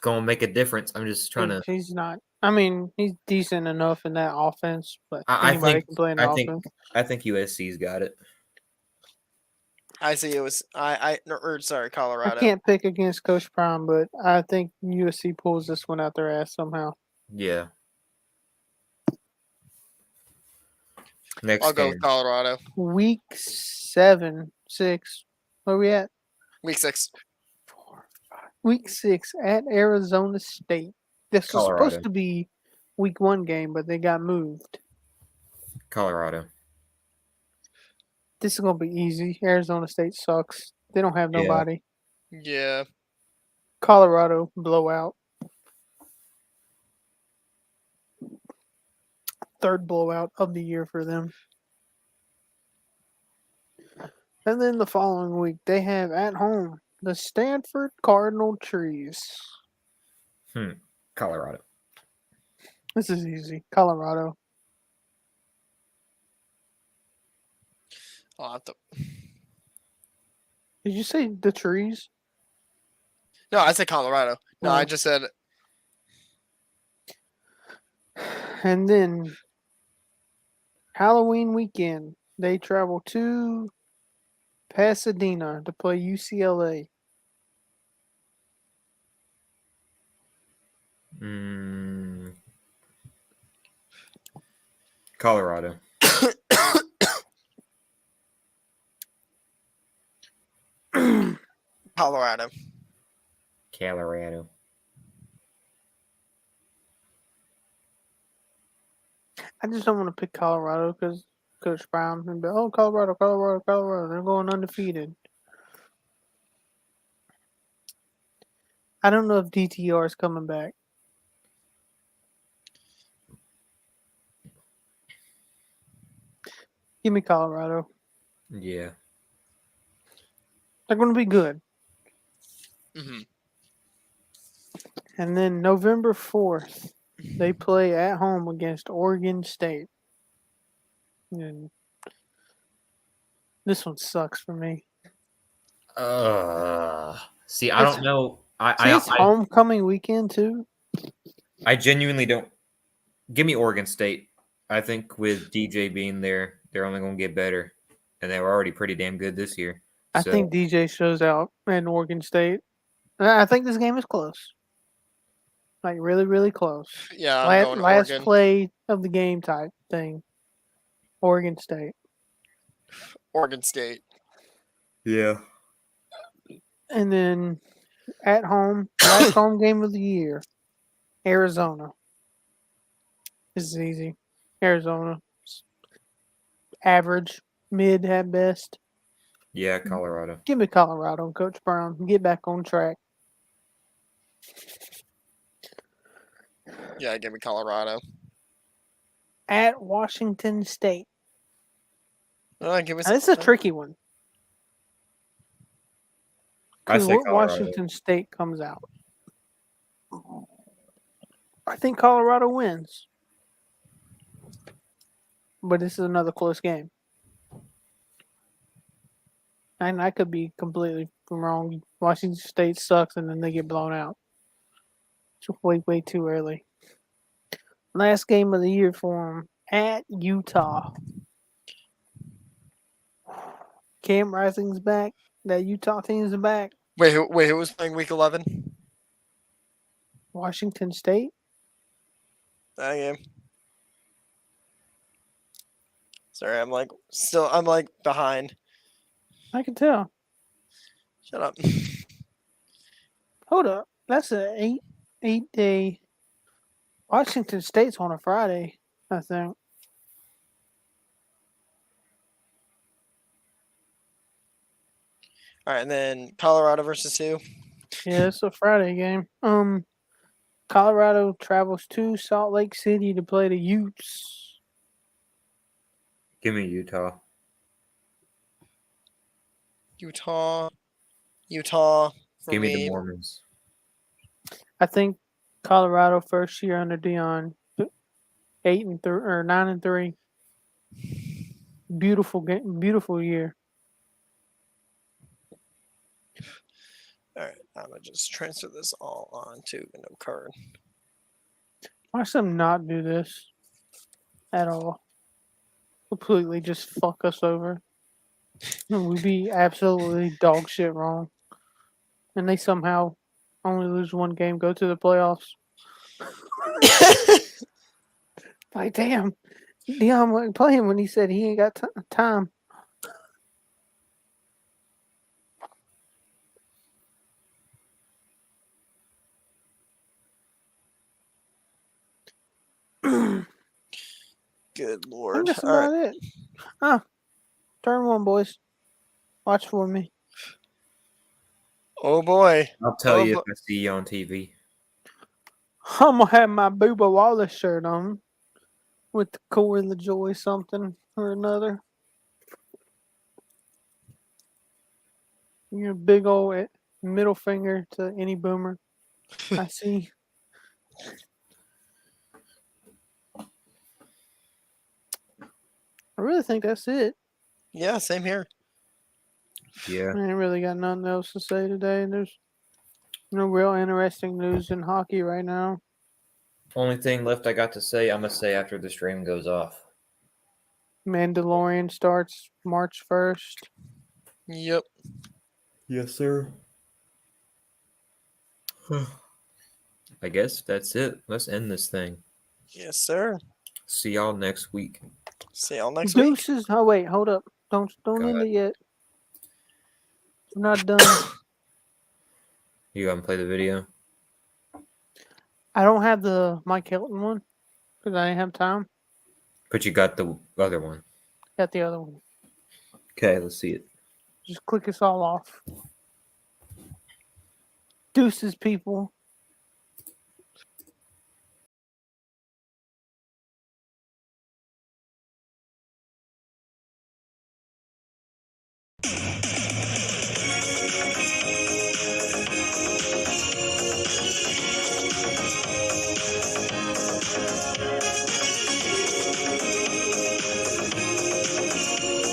going to make a difference. I'm just trying to... He's not. I mean, he's decent enough in that offense, but I anybody think, can play in the offense. I think USC's got it. I see. It was Colorado. I can't pick against Coach Prime, but I think USC pulls this one out their ass somehow. Yeah. Next I'll go game. with Colorado. Week 7, 6. Where we at? Week 6. Week 6 at Arizona State. This was Colorado. supposed to be week 1 game, but they got moved. Colorado. This is gonna be easy. Arizona State sucks. They don't have nobody. Yeah. Colorado blowout. 3rd blowout of the year for them. And then the following week, they have at home the Stanford Cardinal Trees. Colorado. This is easy. Colorado. I'll have to... Did you say the trees? No, I said Colorado. No, I Oh. just said And then Halloween weekend, they travel to Pasadena to play UCLA. Colorado. Colorado. Colorado. I just don't want to pick Colorado because Coach Brown and be, oh, Colorado, Colorado, Colorado. They're going undefeated. I don't know if DTR is coming back. Give me Colorado. Yeah. They're going to be good. Hmm. And then November 4th, they play at home against Oregon State. And this one sucks for me. See, I don't know. It's homecoming weekend too. I genuinely don't. Give me Oregon State. I think with DJ being there, they're only going to get better, and they were already pretty damn good this year. I think DJ shows out in Oregon State. I think this game is close. Like really, really close. Yeah, I'm going last Oregon. play of the game type thing. Oregon State. Oregon State. Yeah. And then at home, last home game of the year, Arizona. This is easy. Arizona. Average, mid at best. Yeah, Colorado. Give me Colorado, Coach Brown. Get back on track. Yeah, give me Colorado. At Washington State. Give me. Now, this is a tricky one. I say What Colorado. Washington State comes out? I think Colorado wins. But this is another close game. And I could be completely wrong. Washington State sucks and then they get blown out. It's way, way too early. Last game of the year for them at Utah. Cam Rising's back. That Utah team's back. Wait, who was playing week 11? Washington State. That game. Sorry, I'm behind. I can tell. Shut up. Hold up. That's an 8-day. Washington State's on a Friday, I think. All right, and then Colorado versus who? Yeah, it's a Friday game. Colorado travels to Salt Lake City to play the Utes. Give me Utah. Utah. For Give me me. the Mormons. I think Colorado first year under Dion, 9-3. Beautiful game, beautiful year. All right, I'm gonna just transfer this all onto a no card. Watch them not do this at all. Completely just fuck us over. We'd be absolutely dog shit wrong. And they somehow only lose one game, go to the playoffs. Like, damn. Dion wasn't playing when he said he ain't got time. Good I think lord. that's All right. about it. Turn one, boys. Watch for me. Oh boy. I'll tell you if I see you on TV. I'm going to have my Booba Wallace shirt on with the Corey LaJoy something or another. Your big old middle finger to any boomer I see. I really think that's it. Yeah, same here. Yeah. I ain't really got nothing else to say today. No real interesting news in hockey right now. Only thing left I got to say, I'm gonna say after the stream goes off. Mandalorian starts March 1st. Yep. Yes, sir. I guess that's it. Let's end this thing. Yes, sir. See y'all next week. See y'all next week. Deuces. Oh wait, hold up. Don't Go end ahead. it yet. We're not done. You go and play the video. I don't have the Mike Hilton one because I didn't have time. But you got the other one. Got the other one. Okay, let's see it. Just click us all off. Deuces, people.